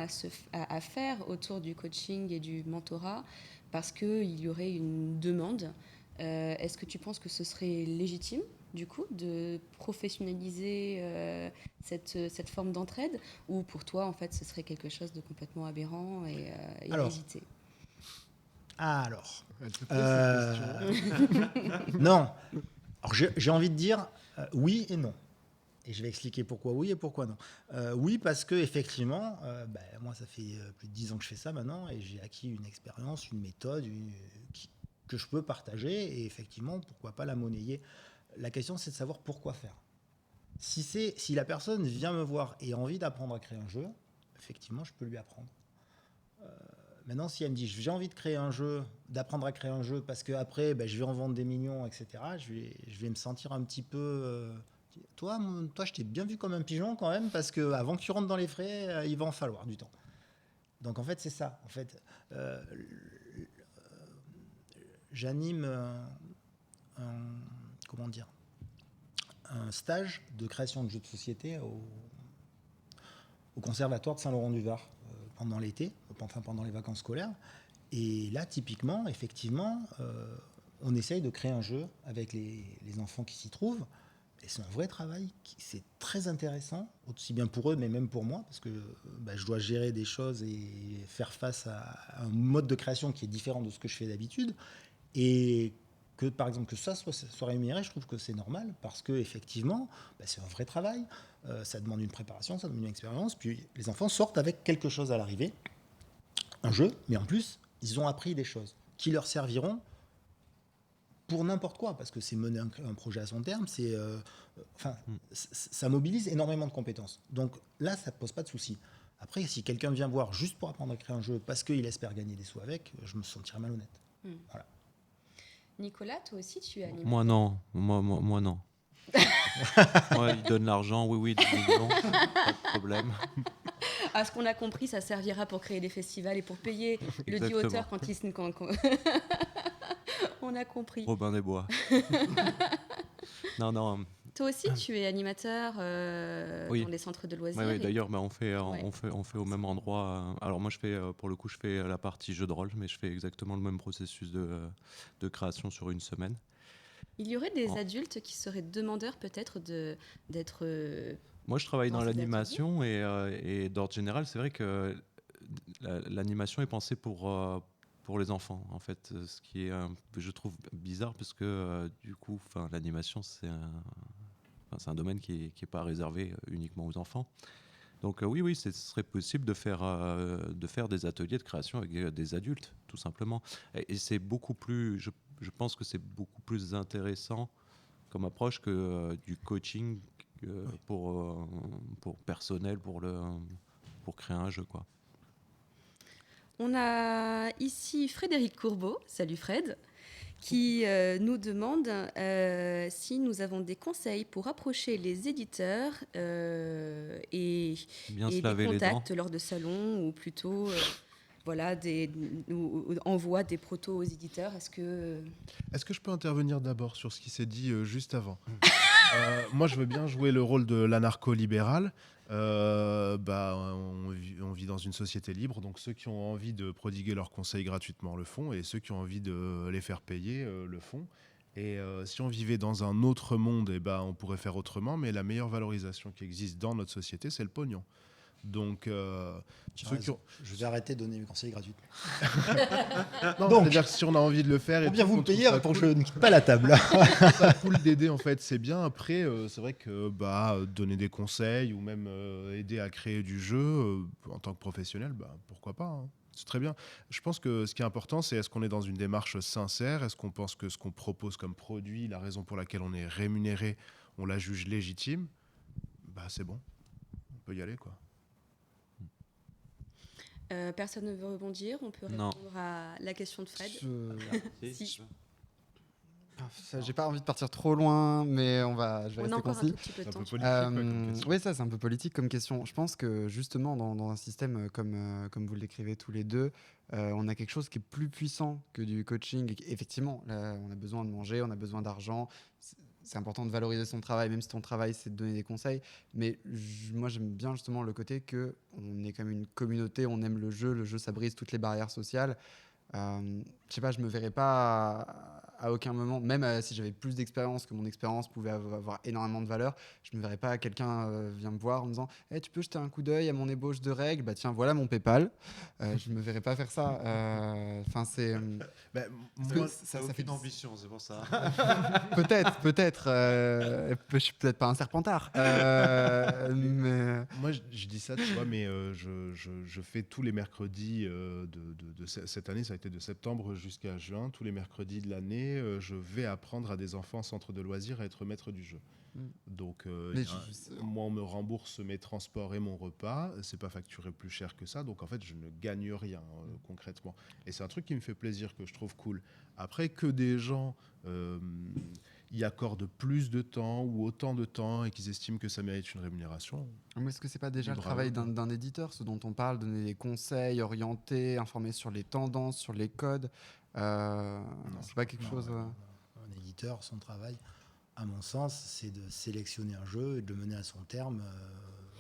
à faire autour du coaching et du mentorat parce qu'il y aurait une demande, est-ce que tu penses que ce serait légitime du coup de professionnaliser cette forme d'entraide, ou pour toi en fait ce serait quelque chose de complètement aberrant et Alors, hésiter? Alors, Elle te pose cette question. non. Alors, j'ai envie de dire oui et non. Et je vais expliquer pourquoi oui et pourquoi non. Oui, parce que effectivement, moi, ça fait plus de 10 ans que je fais ça maintenant, et j'ai acquis une expérience, une méthode que je peux partager, et effectivement, pourquoi pas la monnayer. La question, c'est de savoir pourquoi faire. Si la personne vient me voir et a envie d'apprendre à créer un jeu, effectivement, je peux lui apprendre. Maintenant, si elle me dit j'ai envie de créer un jeu, d'apprendre à créer un jeu parce qu'après, je vais en vendre des millions, etc., je vais me sentir un petit peu... Toi, je t'ai bien vu comme un pigeon quand même, parce qu'avant que tu rentres dans les frais, il va en falloir du temps. Donc en fait, c'est ça. En fait, j'anime un stage de création de jeux de société au Conservatoire de Saint-Laurent-du-Var pendant l'été, pendant les vacances scolaires. Et là, typiquement, effectivement, on essaye de créer un jeu avec les enfants qui s'y trouvent. Et c'est un vrai travail, c'est très intéressant, aussi bien pour eux, mais même pour moi, parce que je dois gérer des choses et faire face à un mode de création qui est différent de ce que je fais d'habitude. Et que, par exemple, que ça soit rémunéré, je trouve que c'est normal, parce qu'effectivement, c'est un vrai travail, ça demande une préparation, ça demande une expérience, puis les enfants sortent avec quelque chose à l'arrivée, un jeu, mais en plus, ils ont appris des choses qui leur serviront pour n'importe quoi, parce que c'est mener un projet à son terme, ça mobilise énormément de compétences. Donc là, ça ne pose pas de souci. Après, si quelqu'un vient voir juste pour apprendre à créer un jeu parce qu'il espère gagner des sous avec, je me sentirais malhonnête. Voilà. Nicolas, toi aussi, tu es animé. Moi non, moi non. Moi, il donne l'argent, oui, des millions, pas de problème. À ce qu'on a compris, ça servira pour créer des festivals et pour payer le dit Exactement. auteur quand il se... On a compris. Robin des Bois. Non. Toi aussi, tu es animateur Oui. dans les centres de loisirs. Oui, d'ailleurs, on fait au même endroit. Alors moi, pour le coup, je fais la partie jeu de rôle, mais je fais exactement le même processus de création sur une semaine. Il y aurait des adultes qui seraient demandeurs peut-être d'être... Moi, je travaille dans ces l'animation et d'ordre général, c'est vrai que l'animation est pensée pour les enfants, en fait, ce qui est, je trouve, bizarre, parce que du coup, l'animation, c'est un domaine qui est pas réservé uniquement aux enfants. Donc oui, ce serait possible de faire des ateliers de création avec des adultes, tout simplement. Et c'est beaucoup plus, je pense que c'est beaucoup plus intéressant comme approche que du coaching pour personnel, pour créer un jeu, quoi. On a ici Frédéric Courbeau, salut Fred, qui nous demande si nous avons des conseils pour approcher les éditeurs et des contacts lors de salons, ou plutôt envoie des protos aux éditeurs. Est-ce que je peux intervenir d'abord sur ce qui s'est dit juste avant? Moi, je veux bien jouer le rôle de l'anarcho-libéral. On vit dans une société libre, donc ceux qui ont envie de prodiguer leurs conseils gratuitement le font, et ceux qui ont envie de les faire payer le font. Et si on vivait dans un autre monde, on pourrait faire autrement, mais la meilleure valorisation qui existe dans notre société, c'est le pognon. Donc, Tu as ceux qui raison. ont- Je vais arrêter de donner mes conseils gratuitement. Non, Donc, c'est-à-dire que si on a envie de le faire, et Combien tout, vous me qu'on trouve payez ça pour que cool, je ne quitte pas la table ça cool d'aider en fait, c'est bien. Après, c'est vrai que donner des conseils ou même aider à créer du jeu en tant que professionnel, pourquoi pas, hein. C'est très bien. Je pense que ce qui est important, c'est est-ce qu'on est dans une démarche sincère, est-ce qu'on pense que ce qu'on propose comme produit, la raison pour laquelle on est rémunéré, on la juge légitime, c'est bon, on peut y aller quoi. Personne ne veut rebondir. On peut Non. répondre à la question de Fred. Si. J'ai pas envie de partir trop loin, mais je vais On a rester encore un concis. tout petit peu de C'est un temps. peu politique ouais, comme question. Oui, ça c'est un peu politique comme question. Je pense que justement dans un système comme vous le décrivez tous les deux, on a quelque chose qui est plus puissant que du coaching. Et effectivement, là, on a besoin de manger, on a besoin d'argent. C'est important de valoriser son travail, même si ton travail c'est de donner des conseils. Mais moi j'aime bien justement le côté que on est comme une communauté, on aime le jeu ça brise toutes les barrières sociales. Je sais pas, je me verrais pas à aucun moment, même si j'avais plus d'expérience, que mon expérience pouvait avoir énormément de valeur, je me verrais pas quelqu'un vient me voir en me disant hey, tu peux jeter un coup d'œil à mon ébauche de règles, bah tiens voilà mon PayPal. Je me verrais pas faire ça. Enfin c'est Moi, ça fait ambition, c'est pour ça. peut-être je suis peut-être pas un serpentard, mais Moi, je dis ça, tu vois, mais je fais tous les mercredis de cette année, ça a été de septembre jusqu'à juin, tous les mercredis de l'année, je vais apprendre à des enfants en centre de loisirs à être maître du jeu. Donc, Mais moi, on me rembourse mes transports et mon repas, c'est pas facturé plus cher que ça, donc en fait, je ne gagne rien concrètement. Et c'est un truc qui me fait plaisir, que je trouve cool. Après, que des gens y accordent plus de temps ou autant de temps et qu'ils estiment que ça mérite une rémunération. mais est-ce que c'est pas déjà le Bravo, travail quoi. d'un éditeur, ce dont on parle, donner des conseils, orienter, informer sur les tendances, sur les codes c'est pas quelque chose. Un éditeur, son travail, à mon sens, c'est de sélectionner un jeu et de le mener à son terme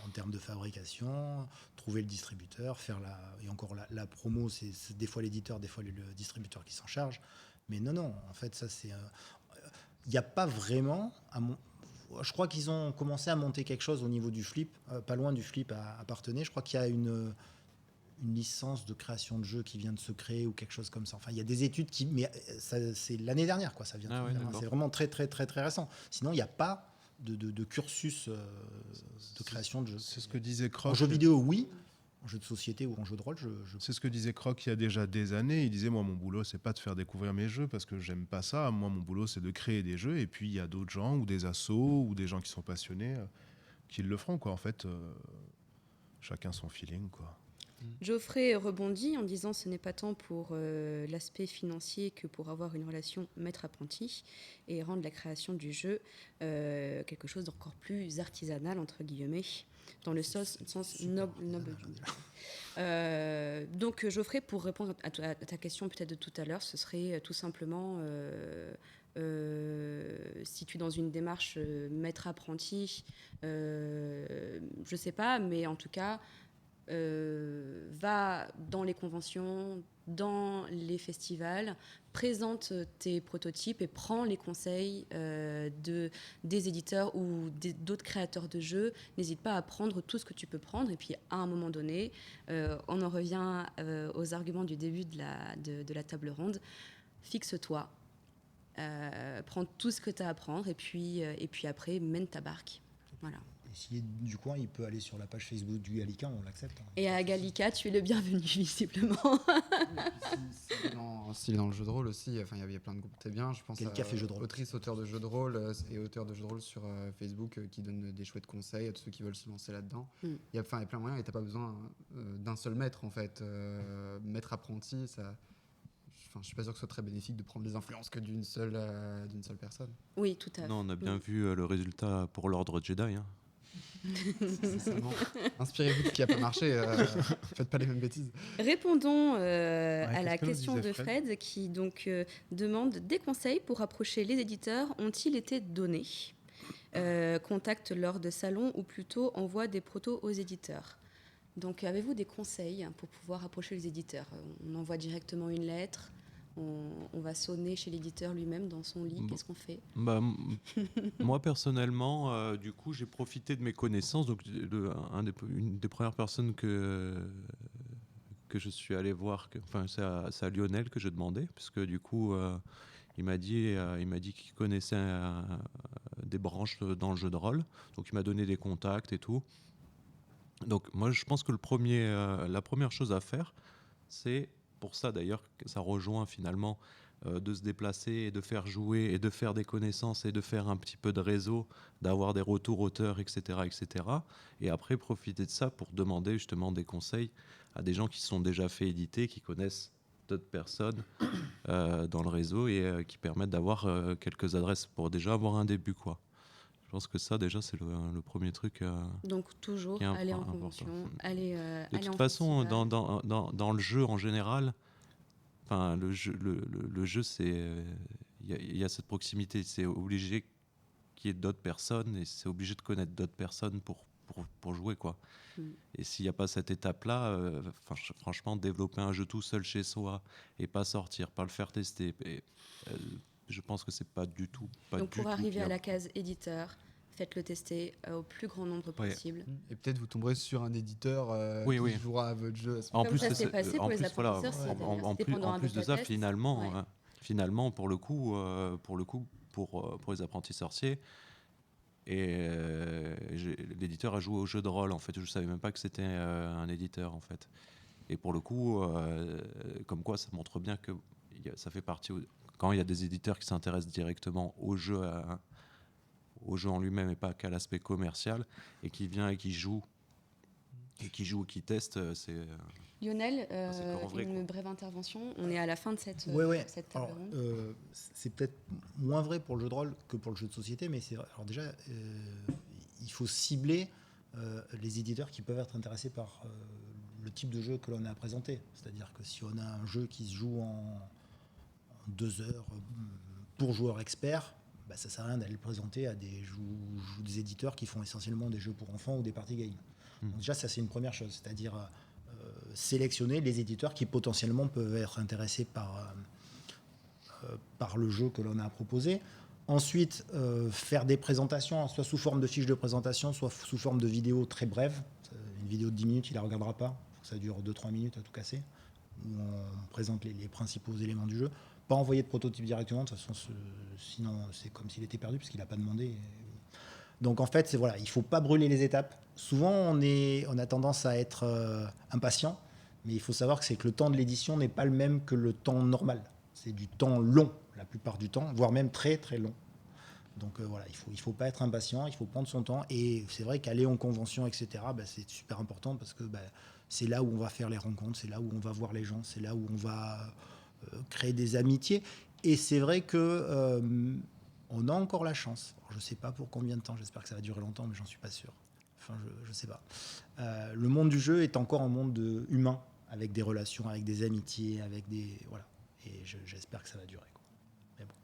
en termes de fabrication, trouver le distributeur, et encore la promo, c'est des fois l'éditeur, des fois le distributeur qui s'en charge. Mais non, en fait, ça c'est... Il n'y a pas vraiment... Je crois qu'ils ont commencé à monter quelque chose au niveau du flip, pas loin du flip à Parthenay. Je crois qu'il y a une licence de création de jeu qui vient de se créer ou quelque chose comme ça. Enfin, il y a des études mais c'est l'année dernière, quoi. Ça vient. Ah ouais, d'accord. C'est vraiment très, très, très, très récent. Sinon, il n'y a pas de cursus de création de jeu. C'est ce que disait Croc. En jeu vidéo, oui. En jeu de société ou en jeu de rôle, C'est ce que disait Croc il y a déjà des années. Il disait, moi, mon boulot, c'est pas de faire découvrir mes jeux parce que j'aime pas ça. Moi, mon boulot, c'est de créer des jeux. Et puis, il y a d'autres gens ou des assos ou des gens qui sont passionnés qui le feront, quoi. En fait, chacun son feeling, quoi. Geoffrey rebondit en disant ce n'est pas tant pour l'aspect financier que pour avoir une relation maître-apprenti et rendre la création du jeu quelque chose d'encore plus artisanal, entre guillemets, dans le sens noble du mot. Donc Geoffrey, pour répondre à ta question peut-être de tout à l'heure, ce serait tout simplement si tu es dans une démarche maître-apprenti, je sais pas, mais en tout cas va dans les conventions, dans les festivals, présente tes prototypes et prends les conseils des éditeurs ou d'autres créateurs de jeux. N'hésite pas à prendre tout ce que tu peux prendre et puis à un moment donné, on en revient aux arguments du début de la table ronde. Fixe-toi, prends tout ce que tu as à prendre et puis après, mène ta barque. Voilà. Et s'il est du coin, il peut aller sur la page Facebook du Gallica, on l'accepte. Hein. Et à Gallica, tu es le bienvenu, visiblement. S'il est dans le jeu de rôle aussi, enfin il y a plein de groupes très bien. Je pense Gallica fait jeu de rôle. autrices, auteurs de jeux de rôle et auteurs de jeux de rôle sur Facebook qui donnent des chouettes conseils à tous ceux qui veulent se lancer là-dedans. Il y a plein de moyens et t'as pas besoin d'un seul maître en fait. Maître apprenti, ça. Je suis pas sûr que ce soit très bénéfique de prendre les influences que d'une seule personne. Oui, tout à fait. Non, on a bien vu le résultat pour l'ordre Jedi. Hein. Inspirez-vous de ce qui a pas marché, faites pas les mêmes bêtises. Répondons à la qu'est-ce que nous question disait de Fred Fred qui donc demande des conseils pour approcher les éditeurs ont-ils été donnés contact lors de salons ou plutôt envoi des protos aux éditeurs. Donc avez-vous des conseils pour pouvoir approcher les éditeurs? On envoie directement une lettre, on va sonner chez l'éditeur lui-même dans son lit. Bon. Qu'est-ce qu'on fait? Bah, moi personnellement, du coup, j'ai profité de mes connaissances. Donc, une des premières personnes que je suis allé voir, c'est à Lionel que je demandais, parce que du coup, il m'a dit qu'il connaissait des branches dans le jeu de rôle. Donc, il m'a donné des contacts et tout. Donc, moi, je pense que la première chose à faire, c'est pour ça d'ailleurs que ça rejoint finalement de se déplacer et de faire jouer et de faire des connaissances et de faire un petit peu de réseau, d'avoir des retours auteurs, etc., etc. Et après, profiter de ça pour demander justement des conseils à des gens qui se sont déjà fait éditer, qui connaissent d'autres personnes dans le réseau et qui permettent d'avoir quelques adresses pour déjà avoir un début, quoi. Je pense que ça, déjà, c'est le premier truc Donc toujours qui est aller en important. convention, aller De aller toute en façon, festival. dans le jeu en général, enfin, le jeu, il y a cette proximité. C'est obligé qu'il y ait d'autres personnes et c'est obligé de connaître d'autres personnes pour jouer, quoi. Mm. Et s'il n'y a pas cette étape-là, franchement, développer un jeu tout seul chez soi et pas sortir, pas le faire tester, je pense que c'est pas du tout, Donc pour tout arriver à viable. la case éditeur, faites-le tester au plus grand nombre Ouais. possible. Et peut-être vous tomberez sur un éditeur Oui, qui oui. jouera à votre jeu. En Comme plus, ça s'est passé pour les apprentis sorciers, d'ailleurs. C'était pendant en un plus de bêta ça, test. finalement, Ouais. finalement, pour le coup, pour les apprentis sorciers, l'éditeur a joué au jeu de rôle. En fait, je savais même pas que c'était un éditeur, en fait. Et pour le coup, comme quoi, ça montre bien que ça fait partie. Quand il y a des éditeurs qui s'intéressent directement au jeu en lui-même et pas qu'à l'aspect commercial, et qui vient et qui joue, qui teste, c'est. Lionel, c'est le grand vrai, une quoi. brève intervention. On est à la fin de cette table Alors, ronde. c'est peut-être moins vrai pour le jeu de rôle que pour le jeu de société, mais c'est vrai. Alors déjà, il faut cibler les éditeurs qui peuvent être intéressés par le type de jeu que l'on a à présenter. C'est-à-dire que si on a un jeu qui se joue en 2 heures pour joueurs experts, bah, ça ne sert à rien d'aller le présenter à des éditeurs qui font essentiellement des jeux pour enfants ou des party games. Donc déjà, ça c'est une première chose, c'est-à-dire sélectionner les éditeurs qui potentiellement peuvent être intéressés par le jeu que l'on a à proposer. Ensuite, faire des présentations, soit sous forme de fiches de présentation, soit sous forme de vidéos très brèves. Une vidéo de 10 minutes, il ne la regardera pas. Il faut que ça dure 2-3 minutes à tout casser. Où on présente les principaux éléments du jeu. Pas envoyer de prototype directement, de toute façon, sinon c'est comme s'il était perdu, parce qu'il n'a pas demandé. Donc en fait, il ne faut pas brûler les étapes. Souvent, on a tendance à être impatient, mais il faut savoir que le temps de l'édition n'est pas le même que le temps normal. C'est du temps long, la plupart du temps, voire même très très long. Donc voilà, il faut pas être impatient, il faut prendre son temps. Et c'est vrai qu'aller en convention, etc., c'est super important parce que c'est là où on va faire les rencontres, c'est là où on va voir les gens, c'est là où on va créer des amitiés. Et c'est vrai que on a encore la chance. Alors, je ne sais pas pour combien de temps, j'espère que ça va durer longtemps, mais j'en suis pas sûr. Enfin, je ne sais pas. Le monde du jeu est encore un monde humain, avec des relations, avec des amitiés, avec des... Voilà. Et j'espère que ça va durer, quoi. Mais bon.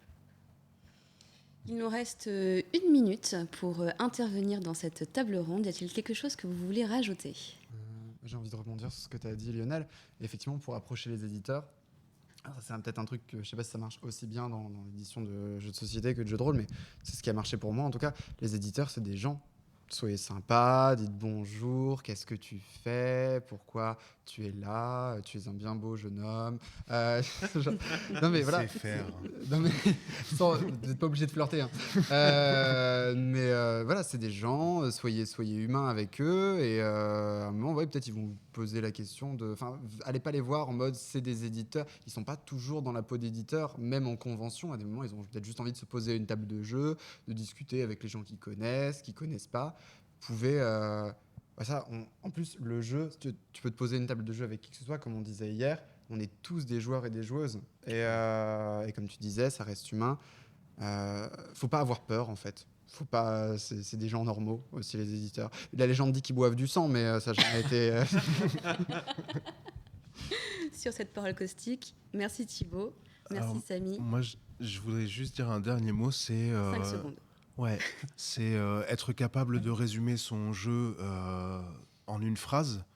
Il nous reste 1 minute pour intervenir dans cette table ronde. Y a-t-il quelque chose que vous voulez rajouter? J'ai envie de rebondir sur ce que tu as dit, Lionel. Effectivement, pour approcher les éditeurs, alors c'est peut-être un truc que je ne sais pas si ça marche aussi bien dans l'édition de jeux de société que de jeux de rôle, mais c'est ce qui a marché pour moi. En tout cas, les éditeurs, c'est des gens. Soyez sympa, dites bonjour, qu'est-ce que tu fais, pourquoi tu es là, tu es un bien beau jeune homme. Non mais voilà. C'est faire. Non mais vous n'êtes pas obligé de flirter. Hein. Mais voilà, c'est des gens, soyez humains avec eux et à un moment, ouais, peut-être ils vont vous poser la question de... Enfin, allez pas les voir en mode c'est des éditeurs. Ils sont pas toujours dans la peau d'éditeurs, même en convention. À des moments, ils ont peut-être juste envie de se poser à une table de jeu, de discuter avec les gens qui connaissent pas. Vous pouvez... en plus, le jeu, tu peux te poser une table de jeu avec qui que ce soit, comme on disait hier. On est tous des joueurs et des joueuses. Et comme tu disais, ça reste humain. Faut pas avoir peur, en fait. Faut pas, c'est des gens normaux aussi, les éditeurs. La légende dit qu'ils boivent du sang, mais ça n'a jamais été... Sur cette parole caustique, merci Thibaut, merci Alors, Samy. Moi, je voudrais juste dire un dernier mot, c'est... 5 secondes. Ouais, c'est être capable de résumer son jeu en une phrase,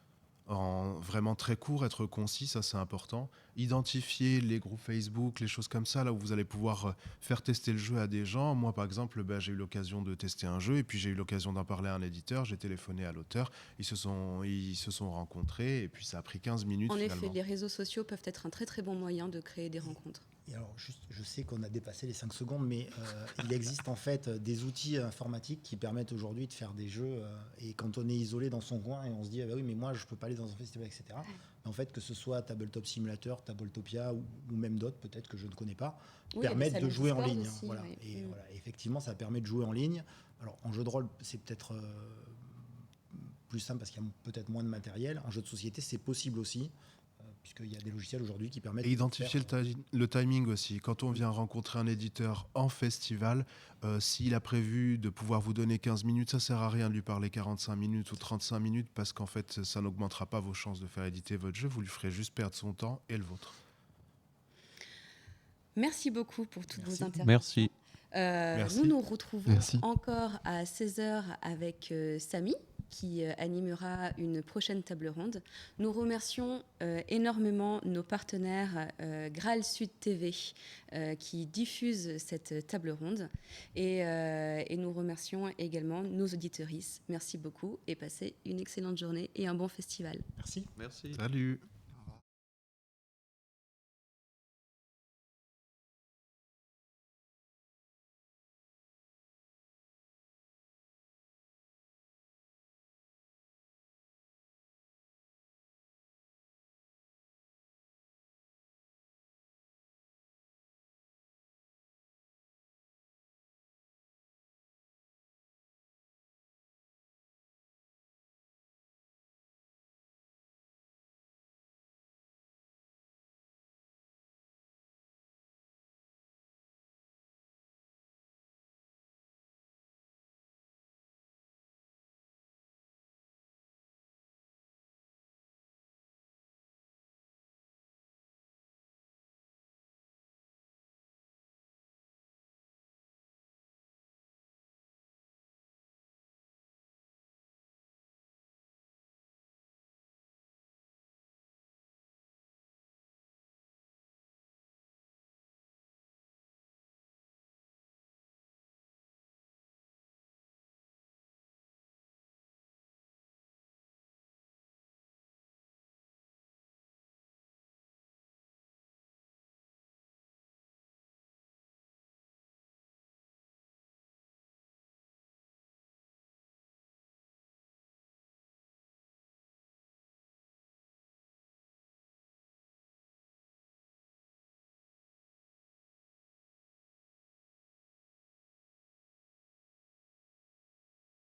en vraiment très court, être concis, ça c'est important. Identifier les groupes Facebook, les choses comme ça, là où vous allez pouvoir faire tester le jeu à des gens. Moi par exemple, j'ai eu l'occasion de tester un jeu et puis j'ai eu l'occasion d'en parler à un éditeur, j'ai téléphoné à l'auteur, ils se sont rencontrés et puis ça a pris 15 minutes En finalement. effet, les réseaux sociaux peuvent être un très très bon moyen de créer des rencontres. Et alors, juste, je sais qu'on a dépassé les 5 secondes, mais il existe en fait des outils informatiques qui permettent aujourd'hui de faire des jeux. Et quand on est isolé dans son coin et on se dit, ah bah oui, mais moi, je peux pas aller dans un festival, etc. Mais en fait, que ce soit Tabletop Simulator, Tabletopia ou même d'autres, peut-être que je ne connais pas, Oui, permettent il y a de des jouer en salons ligne. Discord Voilà. aussi, oui. Et voilà, effectivement, ça permet de jouer en ligne. Alors, en jeu de rôle, c'est peut-être plus simple parce qu'il y a peut-être moins de matériel. En jeu de société, c'est possible aussi. Puisqu'il y a des logiciels aujourd'hui qui permettent... Et identifier le timing aussi. Quand on vient rencontrer un éditeur en festival, s'il a prévu de pouvoir vous donner 15 minutes, ça sert à rien de lui parler 45 minutes ou 35 minutes parce qu'en fait, ça n'augmentera pas vos chances de faire éditer votre jeu. Vous lui ferez juste perdre son temps et le vôtre. Merci beaucoup pour toutes vos interventions. Merci. Merci. Nous nous retrouvons Merci. encore à 16h avec Samy, qui animera une prochaine table ronde. Nous remercions énormément nos partenaires Graal Sud TV qui diffusent cette table ronde. Et nous remercions également nos auditeuristes. Merci beaucoup et passez une excellente journée et un bon festival. Merci. Merci. Salut.